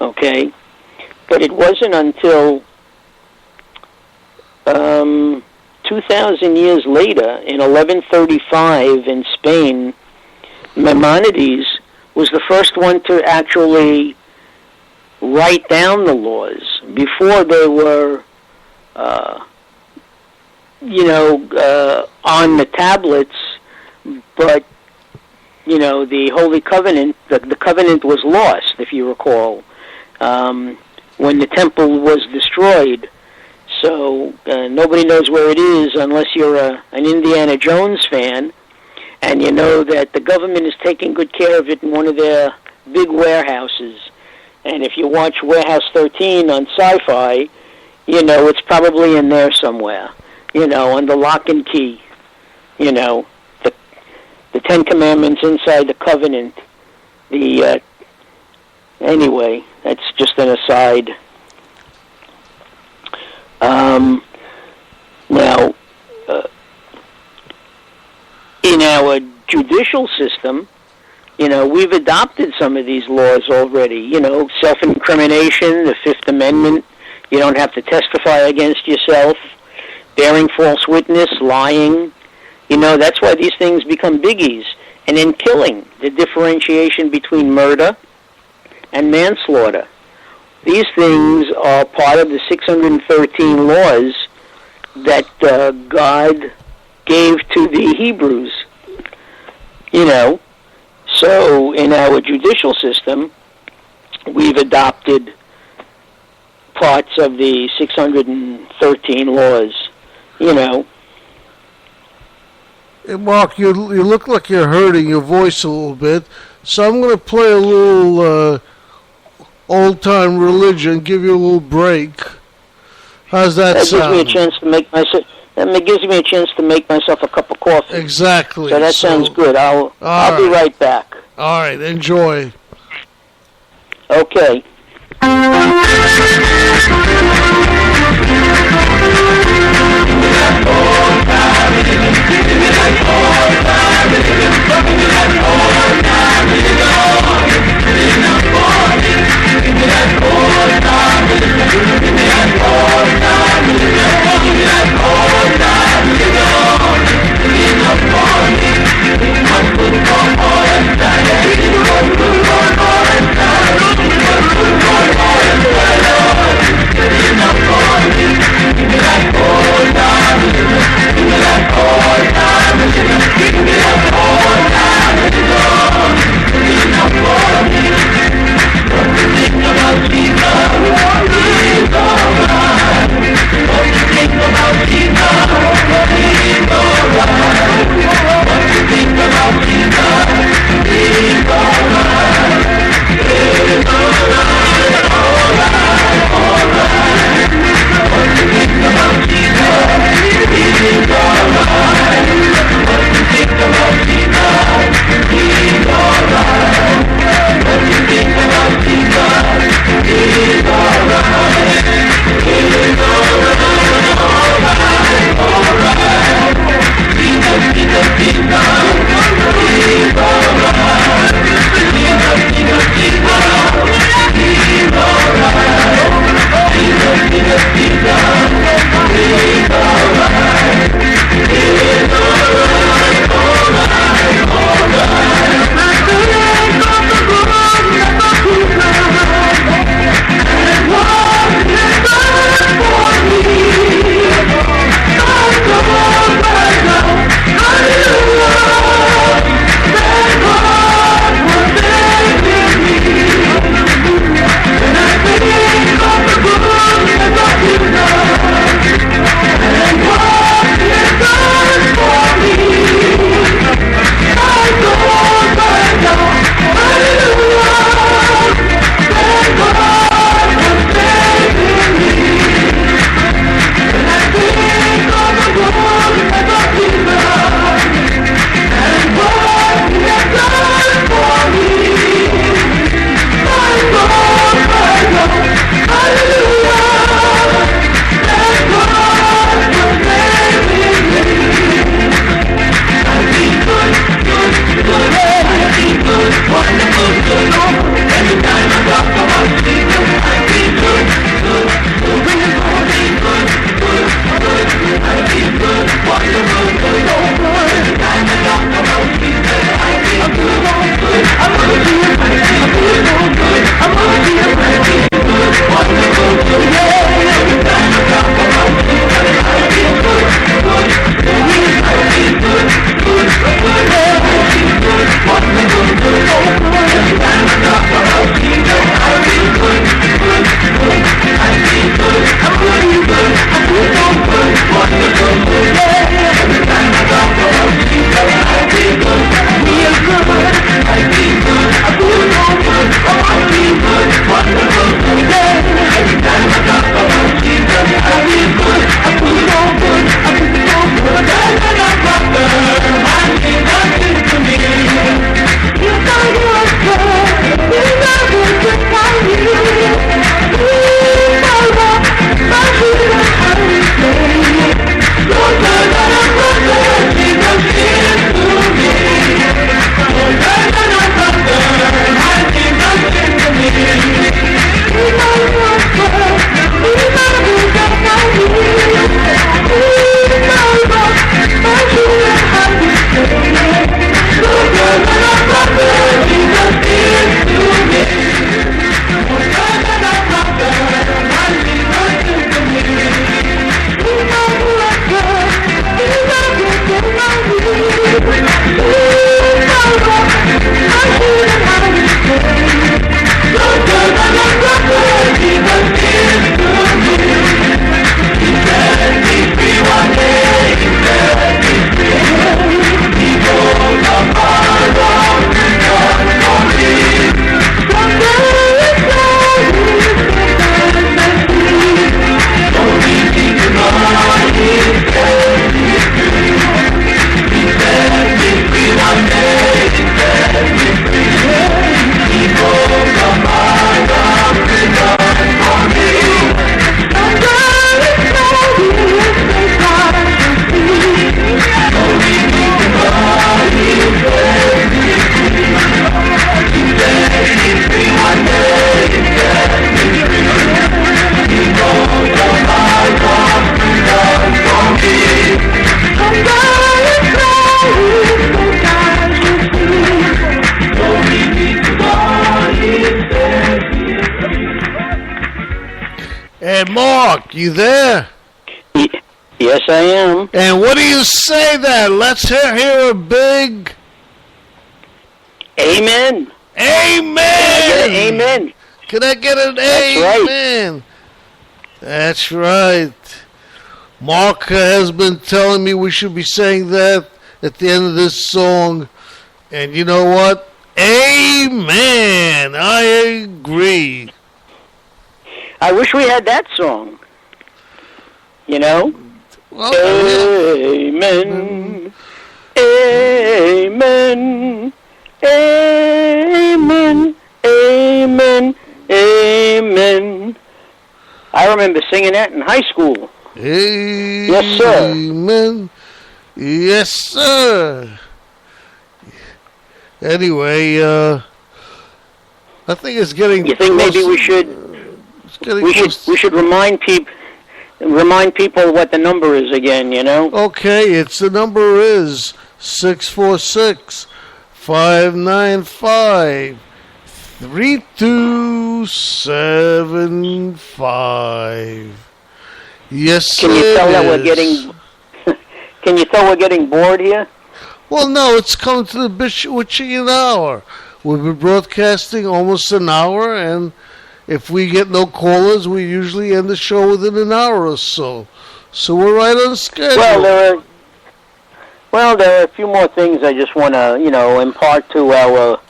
Okay? But it wasn't until 2,000 years later, in 1135 in Spain, Maimonides was the first one to actually write down the laws. Before they were, on the tablets, but, the Holy Covenant, the covenant was lost, if you recall, when the temple was destroyed. So nobody knows where it is unless you're an Indiana Jones fan, and you know that the government is taking good care of it in one of their big warehouses. And if you watch Warehouse 13 on Sci-Fi, it's probably in there somewhere, under lock and key. The 10 Commandments inside the covenant. Anyway, that's just an aside. Now, in our judicial system, we've adopted some of these laws already. Self-incrimination, the Fifth Amendment. You don't have to testify against yourself. Bearing false witness, lying. That's why these things become biggies. And then killing, the differentiation between murder and manslaughter. These things are part of the 613 laws that God gave to the Hebrews. So in our judicial system, we've adopted parts of the 613 laws. Hey, Mark, you look like you're hurting your voice a little bit, so I'm going to play a little old-time religion, give you a little break. How's that sound? Gives me a chance to make myself. That gives me a chance to make myself a cup of coffee. Exactly. So that sounds good. I'll be right back. All right, enjoy. Okay. Mark, you there? Yes, I am. And what do you say then? Let's hear a big... Amen. Amen. Amen. Can I get an amen? That's right. Mark has been telling me we should be saying that at the end of this song. And you know what? Amen. I agree. I wish we had that song. You know? Well, amen. Amen. Amen. Amen. Amen. I remember singing that in high school. Amen. Yes, sir. Amen. Yes, sir. Anyway, I think it's getting. You think maybe we should remind people what the number is again? You know. Okay, the number is 646-595-3275. Yes, Can you tell that we're getting? Can you tell we're getting bored here? Well, no, it's coming to the witching an hour. We've been broadcasting almost an hour, and if we get no callers, we usually end the show within an hour or so. So we're right on schedule. Well, there are a few more things I just want to, impart to our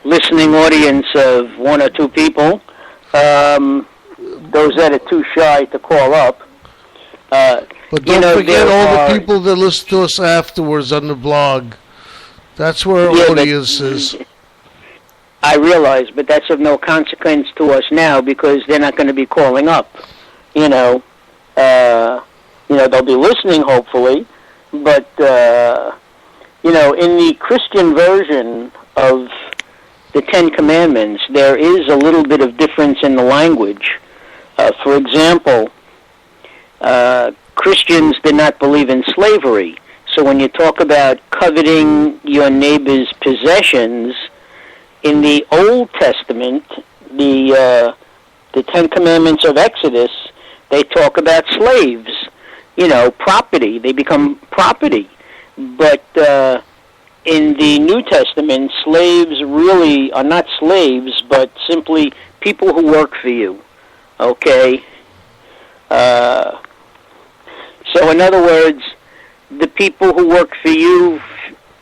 listening audience of one or two people. Those that are too shy to call up. But don't forget all the people that listen to us afterwards on the blog. That's where our audience is. I realize, but that's of no consequence to us now because they're not going to be calling up. They'll be listening hopefully, but in the Christian version of the Ten Commandments, there is a little bit of difference in the language. For example, Christians did not believe in slavery. So when you talk about coveting your neighbor's possessions, in the Old Testament, the Ten Commandments of Exodus, they talk about slaves, property. They become property. But in the New Testament, slaves really are not slaves, but simply people who work for you. Okay? So in other words, the people who work for you,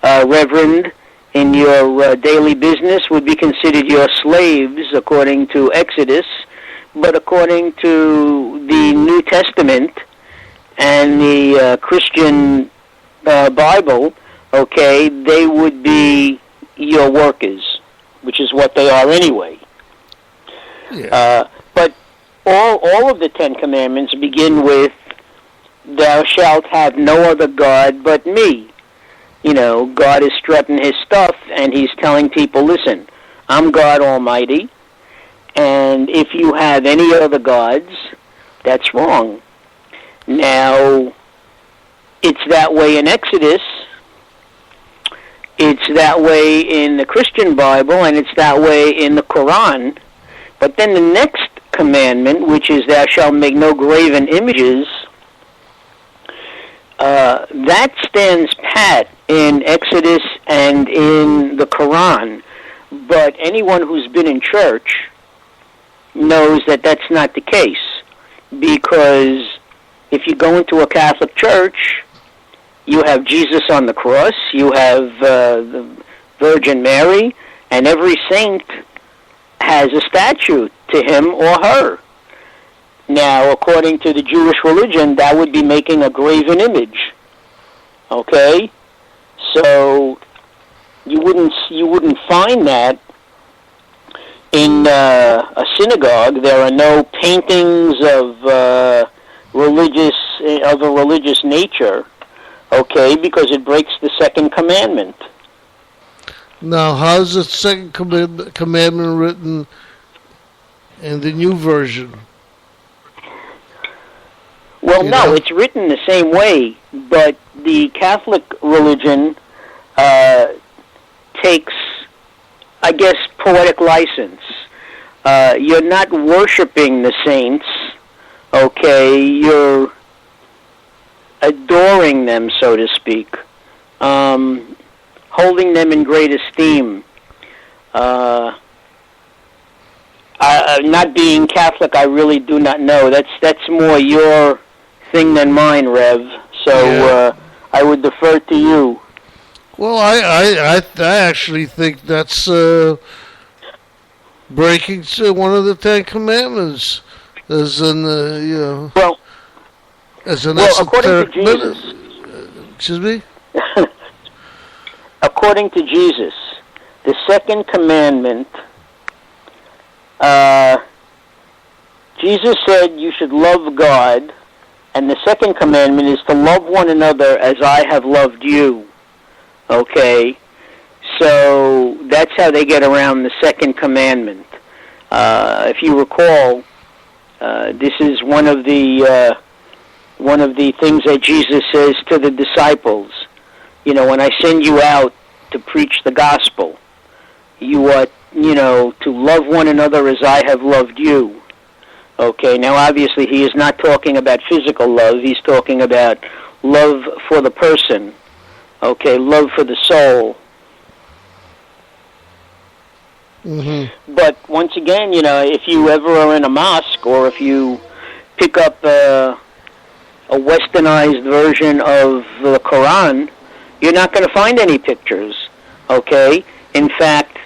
Reverend, in your daily business would be considered your slaves according to Exodus, but according to the New Testament and the Christian Bible, okay, they would be your workers, which is what they are anyway. Yeah. But all of the Ten Commandments begin with, "Thou shalt have no other God but me." God is strutting his stuff, and he's telling people, listen, I'm God Almighty, and if you have any other gods, that's wrong. Now, it's that way in Exodus, it's that way in the Christian Bible, and it's that way in the Quran. But then the next commandment, which is thou shalt make no graven images, that stands pat in Exodus and in the Quran. But anyone who's been in church knows that that's not the case. Because if you go into a Catholic church, you have Jesus on the cross, you have the Virgin Mary, and every saint has a statue to him or her. Now, according to the Jewish religion, that would be making a graven image. Okay? So you wouldn't find that in a synagogue. There are no paintings of a religious nature. Okay, because it breaks the second commandment. Now, how's the second commandment written in the new version? Well, no, it's written the same way, but the Catholic religion takes, I guess, poetic license. You're not worshiping the saints, Okay, you're adoring them, so to speak, holding them in great esteem. Not being Catholic, I really do not know. That's more your thing than mine, Rev. So I would defer to you. Well, I actually think that's breaking one of the Ten Commandments, as an as an according to Jesus. Excuse me. According to Jesus, the second commandment. Jesus said you should love God, and the second commandment is to love one another as I have loved you. Okay, so that's how they get around the second commandment. If you recall, this is one of the things that Jesus says to the disciples. You know, when I send you out to preach the gospel, you are, to love one another as I have loved you. Okay, now obviously he is not talking about physical love. He's talking about love for the person. Okay, love for the soul. Mm-hmm. But once again, if you ever are in a mosque or if you pick up a westernized version of the Quran, you're not going to find any pictures. Okay? In fact,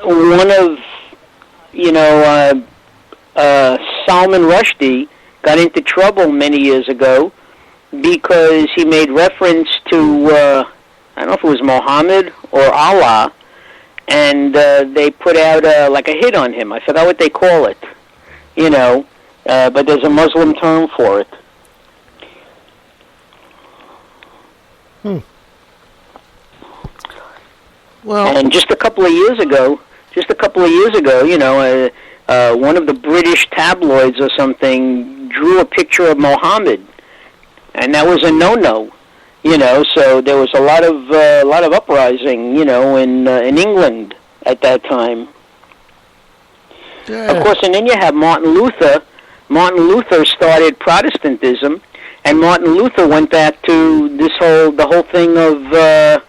one of, Salman Rushdie got into trouble many years ago because he made reference to, I don't know if it was Muhammad or Allah, and they put out like a hit on him. I forgot what they call it, but there's a Muslim term for it. Well, and just a couple of years ago, one of the British tabloids or something drew a picture of Muhammad, and that was a no-no. So there was a lot of uprising, in England at that time. yeah. Of course, and then you have Martin Luther. Martin Luther started Protestantism, and Martin Luther went back to the whole thing of the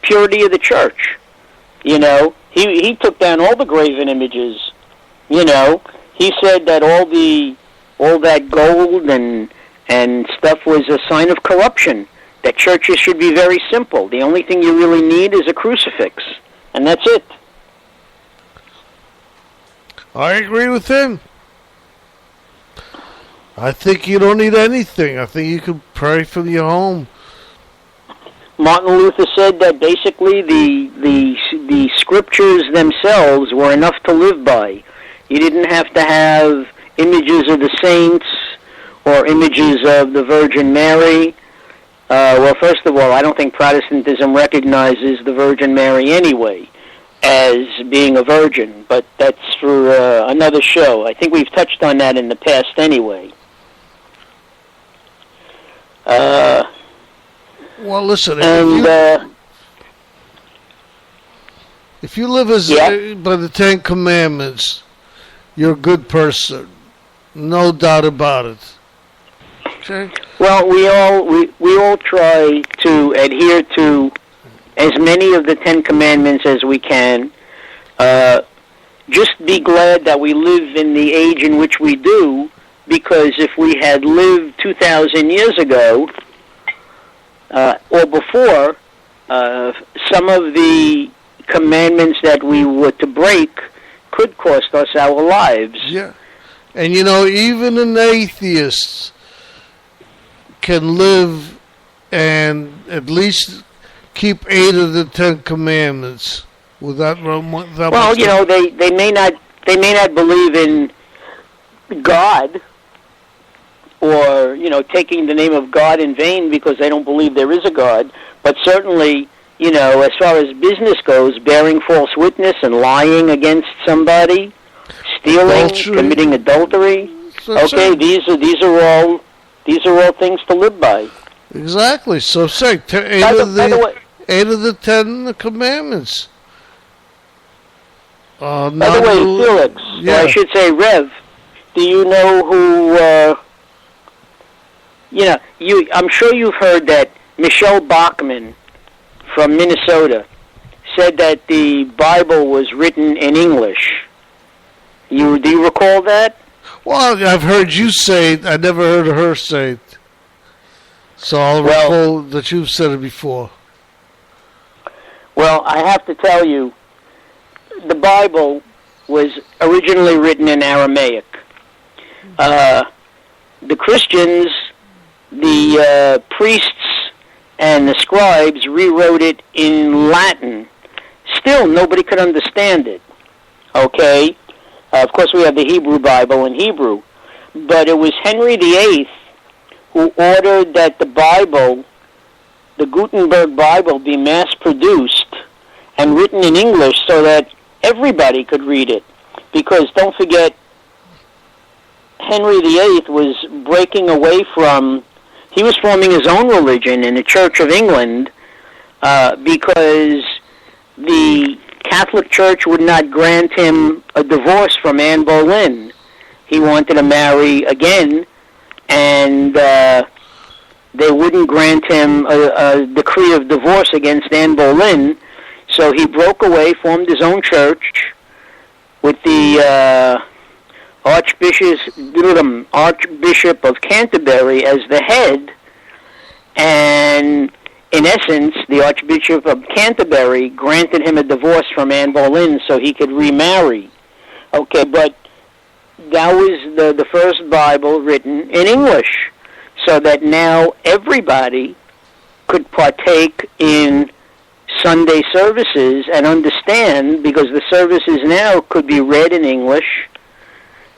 purity of the church. He took down all the graven images. He said that all that gold and stuff was a sign of corruption. That churches should be very simple. The only thing you really need is a crucifix, and that's it. I agree with him. I think you don't need anything. I think you can pray from your home. Martin Luther said that basically the scriptures themselves were enough to live by. You didn't have to have images of the saints or images of the Virgin Mary. Well, first of all, I don't think Protestantism recognizes the Virgin Mary anyway as being a virgin, but that's for another show. I think we've touched on that in the past anyway. Well, listen, and if you live by the Ten Commandments, you're a good person, no doubt about it. Okay. Well, we all try to adhere to as many of the Ten Commandments as we can. Just be glad that we live in the age in which we do, because if we had lived 2,000 years ago or before, some of the commandments that we were to break could cost us our lives. Yeah. And even an atheist can live and at least keep 8 of the 10 commandments without. Well, they may not believe in God, or taking the name of God in vain because they don't believe there is a God. But certainly, as far as business goes, bearing false witness and lying against somebody, stealing, committing adultery. Okay, these are all things to live by. Exactly. So say 8 of the 10 commandments By the way, Felix, or I should say Rev, do you know who, I'm sure you've heard that Michelle Bachmann from Minnesota said that the Bible was written in English. Do you recall that? Well, I've heard you say it. I never heard her say it. So I'll recall that you've said it before. Well, I have to tell you, the Bible was originally written in Aramaic. The Christians, the priests, and the scribes rewrote it in Latin. Still, nobody could understand it. Okay? Of course, we have the Hebrew Bible in Hebrew. But it was Henry VIII who ordered that the Bible, the Gutenberg Bible, be mass-produced and written in English so that everybody could read it. Because, don't forget, Henry VIII was breaking away from... He was forming his own religion in the Church of England because the Catholic Church would not grant him a divorce from Anne Boleyn. He wanted to marry again, and they wouldn't grant him a decree of divorce against Anne Boleyn. So he broke away, formed his own church with the Archbishop of Canterbury as the head, and in essence, the Archbishop of Canterbury granted him a divorce from Anne Boleyn so he could remarry. Okay, but that was the first Bible written in English, so that now everybody could partake in Sunday services and understand, because the services now could be read in English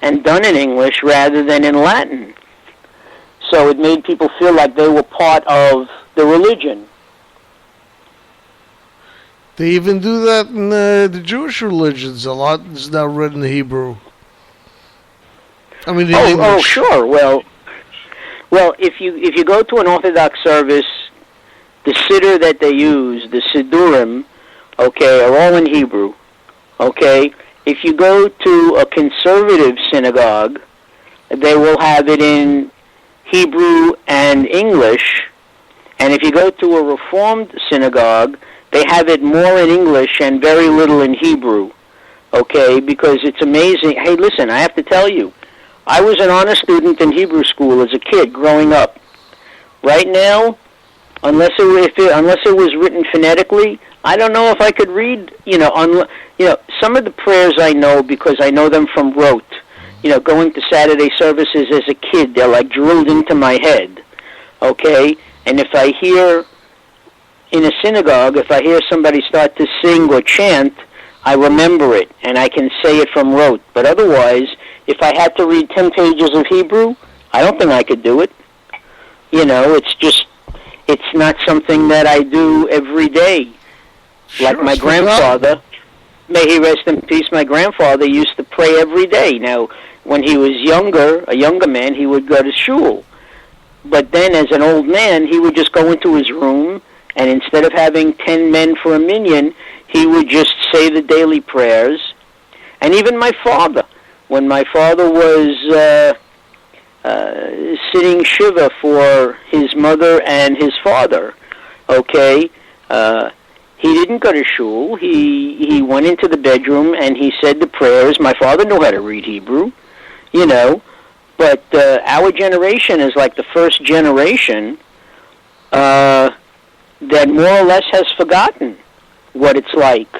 and done in English rather than in Latin. So it made people feel like they were part of the religion. They even do that in the Jewish religions. A lot is now written in Hebrew. I mean, in English. Oh, sure. Well, if you go to an Orthodox service, the siddur that they use, the siddurim, okay, are all in Hebrew. Okay. If you go to a conservative synagogue, they will have it in Hebrew and English. And if you go to a Reformed synagogue, they have it more in English and very little in Hebrew. Okay, because it's amazing. Hey, listen, I have to tell you, I was an honor student in Hebrew school as a kid growing up. Right now, unless it was written phonetically, I don't know if I could read, some of the prayers I know because I know them from rote. Going to Saturday services as a kid, they're like drilled into my head, okay? And if I hear, in a synagogue, if I hear somebody start to sing or chant, I remember it, and I can say it from rote. But otherwise, if I had to read 10 pages of Hebrew, I don't think I could do it. It's not something that I do every day. Sure, like my grandfather, may he rest in peace, my grandfather used to pray every day. Now, when he was a younger man, he would go to shul. But then as an old man, he would just go into his room, and instead of having 10 men for a minyan, he would just say the daily prayers. And even my father, when my father was sitting Shiva for his mother and his father, okay, he didn't go to shul. He went into the bedroom and he said the prayers. My father knew how to read Hebrew, but our generation is like the first generation that more or less has forgotten what it's like,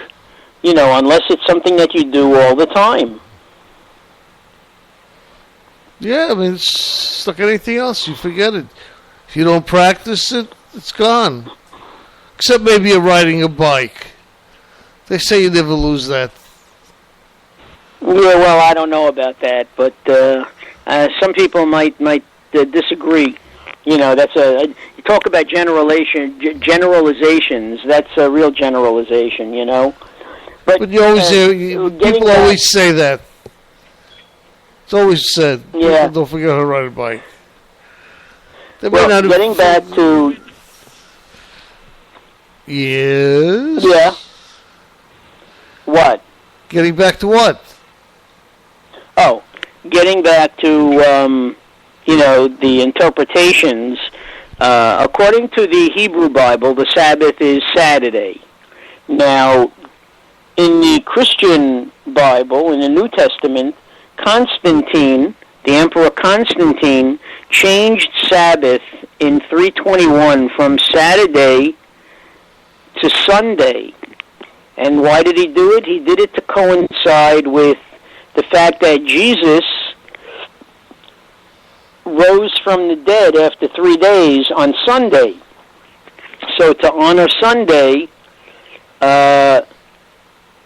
unless it's something that you do all the time. Yeah, I mean, it's like anything else. You forget it. If you don't practice it, it's gone. Except maybe you're riding a bike. They say you never lose that. Yeah, well, I don't know about that, but some people might disagree. You talk about generalizations. That's a real generalization, But you always people always say that. It's always said. Yeah. People don't forget how to ride a bike. Getting back to... Yes? Yeah. What? Getting back to what? Oh, getting back to, the interpretations. According to the Hebrew Bible, the Sabbath is Saturday. Now, in the Christian Bible, in the New Testament, Constantine, the Emperor Constantine, changed Sabbath in 321 from Saturday to Sunday. And why did he do it? He did it to coincide with the fact that Jesus rose from the dead after 3 days on Sunday. So to honor Sunday, the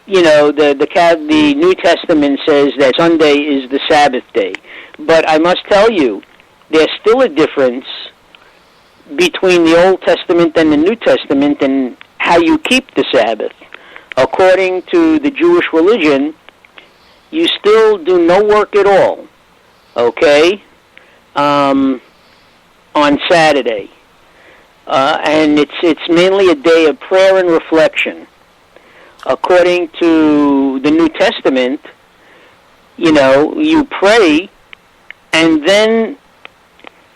New Testament says that Sunday is the Sabbath day. But I must tell you, there's still a difference between the Old Testament and the New Testament and how you keep the Sabbath. According to the Jewish religion, you still do no work at all, okay, on Saturday. And it's mainly a day of prayer and reflection. According to the New Testament, you pray, and then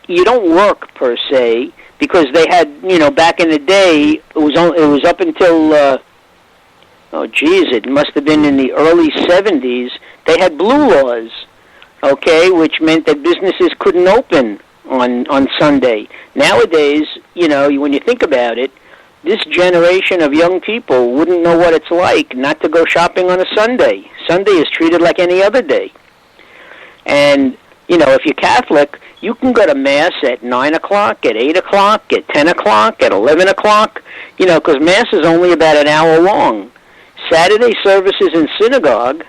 you don't work per se, because they had, back in the day, it was up until, it must have been in the early 70s, they had blue laws, okay, which meant that businesses couldn't open on Sunday. Nowadays, when you think about it, this generation of young people wouldn't know what it's like not to go shopping on a Sunday. Sunday is treated like any other day. And, if you're Catholic, you can go to Mass at 9 o'clock, at 8 o'clock, at 10 o'clock, at 11 o'clock, because Mass is only about an hour long. Saturday services in synagogue,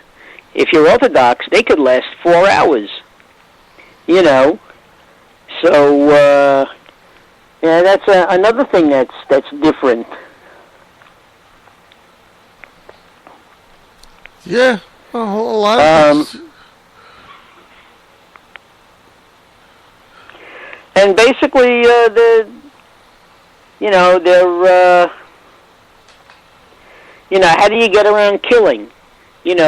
if you're Orthodox, they could last 4 hours. So, that's another thing that's different. Yeah, a lot of things. And basically, they're how do you get around killing? Even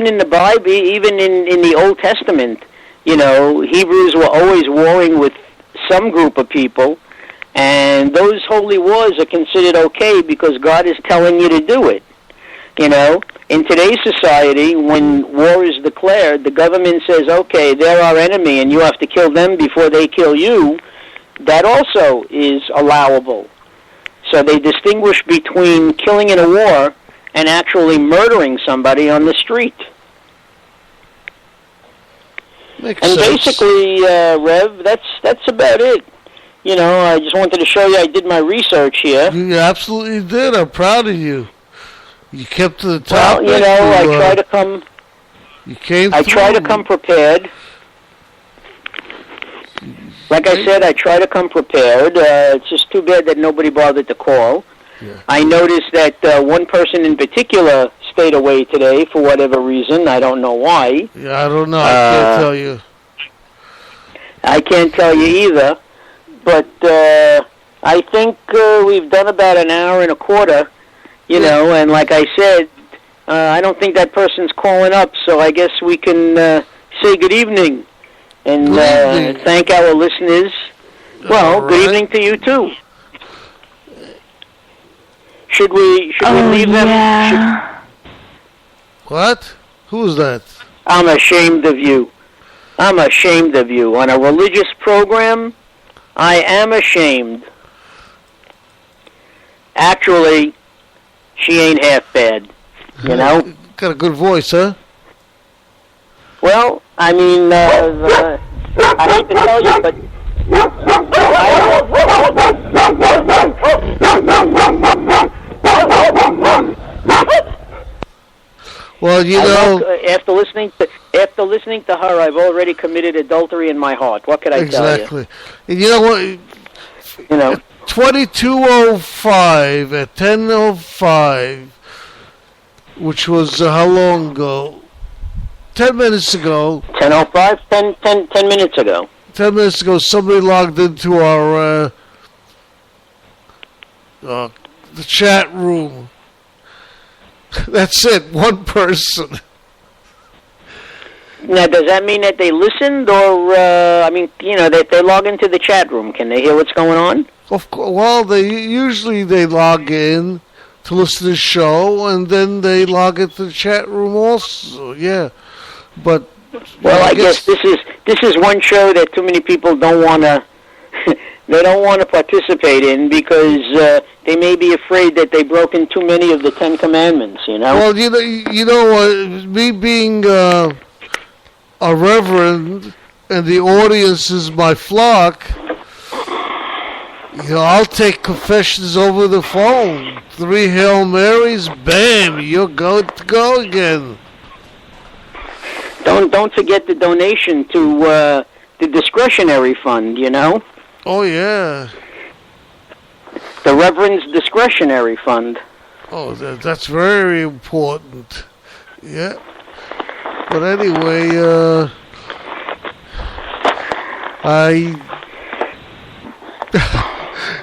in the Bible, even in the Old Testament, Hebrews were always warring with some group of people, and those holy wars are considered okay because God is telling you to do it. In today's society, when war is declared, the government says, okay, they're our enemy and you have to kill them before they kill you. That also is allowable. So they distinguish between killing in a war and actually murdering somebody on the street. Makes and sense. Basically, Rev, that's about it. I just wanted to show you I did my research here. You absolutely did. I'm proud of you. You kept to the top. Well, I try to come. You came. I try to come prepared. Like I said, I try to come prepared. It's just too bad that nobody bothered to call. Yeah. I noticed that one person in particular stayed away today for whatever reason. I don't know why. Yeah, I don't know. I can't tell you. I can't tell you either. But I think we've done about an hour and a quarter, and like I said, I don't think that person's calling up, so I guess we can say good evening and thank our listeners. Well, right. Good evening to you, too. Should we leave them? Yeah. What? Who's that? I'm ashamed of you. I'm ashamed of you. On a religious program, I am ashamed. Actually, she ain't half bad, Got a good voice, huh? Well, I mean, I hate to tell you, but well, after listening to her, I've already committed adultery in my heart. What could I tell you? Exactly. And you know what? 22:05 at 10:05, which was how long ago? 10 minutes ago. 10:05, 10 minutes ago. 10 minutes ago, somebody logged into our the chat room. That's it. One person. Now, does that mean that they listened, or that they log into the chat room? Can they hear what's going on? Of course. Well, they log in to listen to the show, and then they log into the chat room also. Yeah, but I guess this is one show that too many people don't want to. They don't want to participate in because they may be afraid that they've broken too many of the 10 Commandments. Well, you know, me being a reverend and the audience is my flock. I'll take confessions over the phone. 3 Hail Marys, bam, you're good to go again. Don't forget the donation to the discretionary fund. Oh, yeah. The Reverend's discretionary fund. Oh, that's very important. Yeah. But anyway,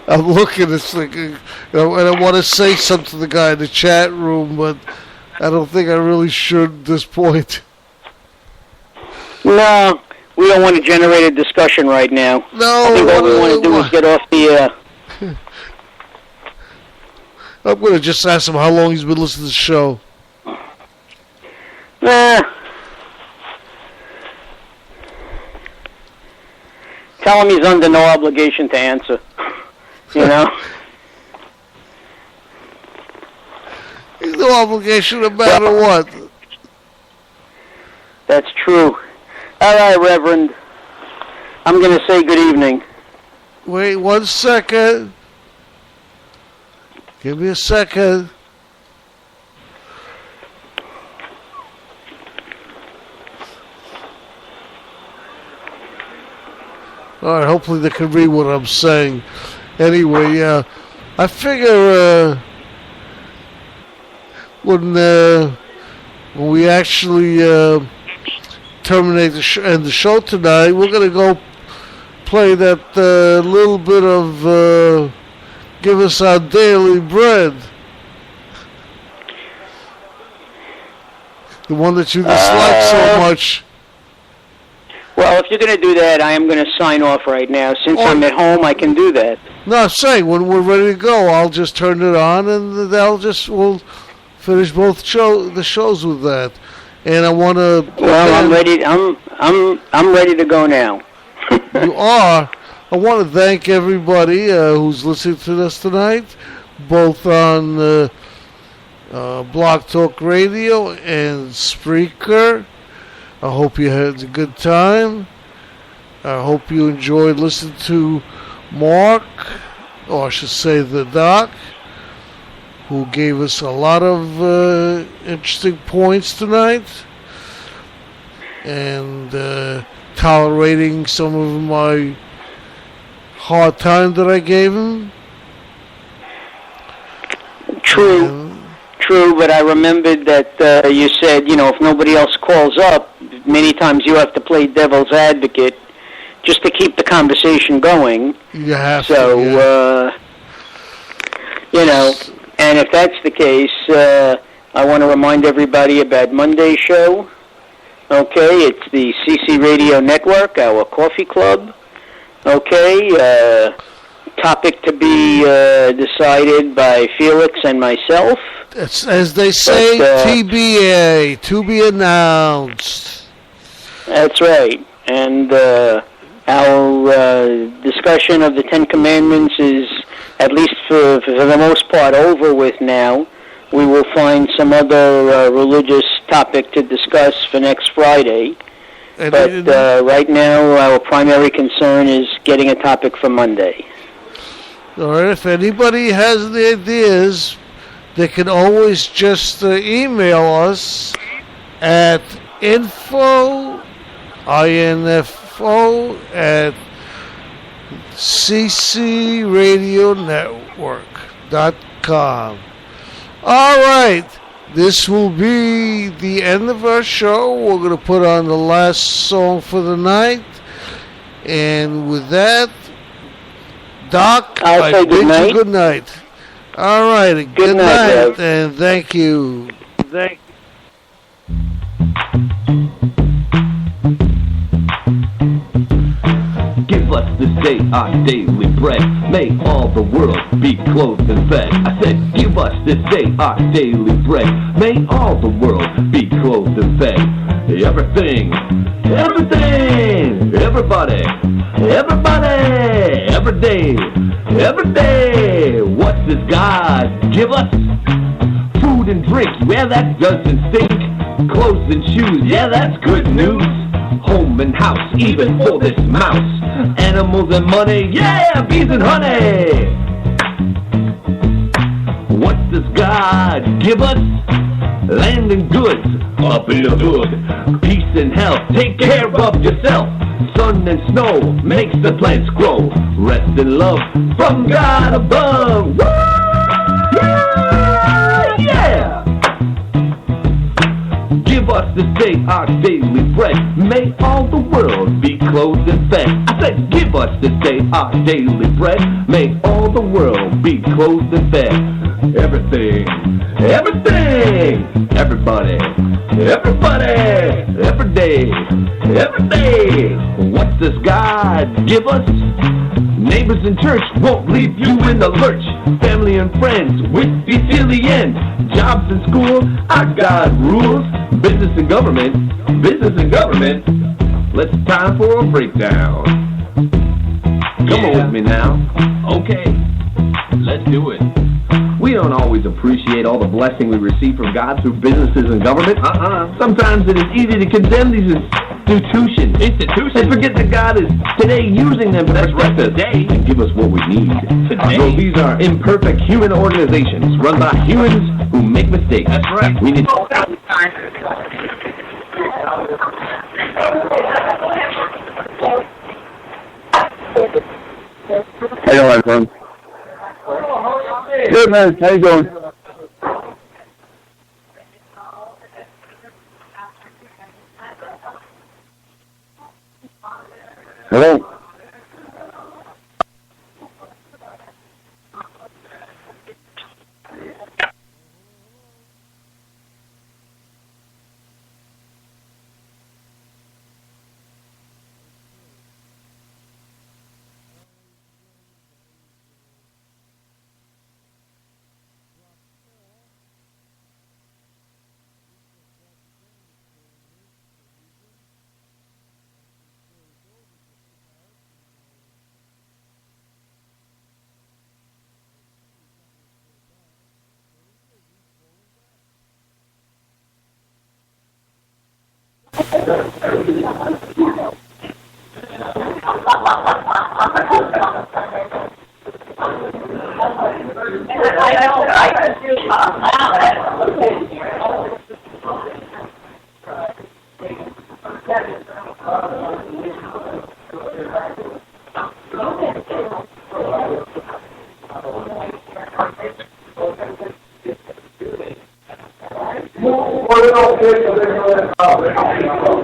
I'm looking, it's like, and I want to say something to the guy in the chat room, but I don't think I really should at this point. No. We don't want to generate a discussion right now. No. I think all we want to do is get off the... I'm going to just ask him how long he's been listening to the show. Tell him he's under no obligation to answer. There's no obligation no matter what. That's true. All right, Reverend. I'm going to say good evening. Wait 1 second. Give me a second. All right, hopefully they can read what I'm saying. Anyway, I figure when we actually terminate the show tonight, we're going to go play that little bit of Give Us Our Daily Bread. The one that you dislike so much. Well, if you're going to do that, I am going to sign off right now. Since I'm at home, I can do that. No, I'm saying when we're ready to go, I'll just turn it on, and we'll finish both the shows with that. And I want to. Well, I'm ready. I'm ready to go now. You are. I want to thank everybody who's listening to us tonight, both on Blog Talk Radio and Spreaker. I hope you had a good time. I hope you enjoyed listening to Mark, or I should say the Doc, who gave us a lot of interesting points tonight, and tolerating some of my hard time that I gave him. True, but I remembered that you said, if nobody else calls up, many times you have to play devil's advocate just to keep the conversation going. You have to, and if that's the case, I want to remind everybody about Monday's show. Okay, it's the CC Radio Network, our coffee club. Okay, topic to be decided by Felix and myself. It's, as they say, TBA, to be announced. That's right. And our discussion of the 10 Commandments is, at least for the most part, over with now. We will find some other religious topic to discuss for next Friday. But right now, our primary concern is getting a topic for Monday. All right, if anybody has the ideas, they can always just email us at info at ccradionetwork.com. All right, this will be the end of our show. We're going to put on the last song for the night. And with that, Doc, I bid you good night. All right. Good night, and thank you. Thank you. Give us this day our daily bread. May all the world be clothed and fed. I said, give us this day our daily bread. May all the world be clothed and fed. Everything, everything, everybody, everybody, every day. What's this God give us? Food and drink, yeah, that doesn't stink. Clothes and shoes, yeah, that's good news. Home and house, even for this mouse. Animals and money, yeah, bees and honey. What does God give us? Land and goods, up in the hood. Peace and health, take care of yourself. Sun and snow makes the plants grow. Rest and love from God above. Woo! Yeah! Give us this day our daily bread. May all the world be clothed and fed. I said, give us this day our daily bread. May all the world be clothed and fed. Everything, everything, everybody, everybody, every day. What does God give us? Neighbors in church won't leave you in the lurch. Family and friends with you till the end. Jobs and school, our God rules. Business and government. Let's time for a breakdown. Come on with me now. Okay, let's do it. We don't always appreciate all the blessing we receive from God through businesses and government. Sometimes it is easy to condemn these institutions and forget that God is today using them to protect us and give us what we need. So these are imperfect human organizations run by humans who make mistakes. That's right. We need. Hello, everyone. Good, man. How you doing? Hello? Well,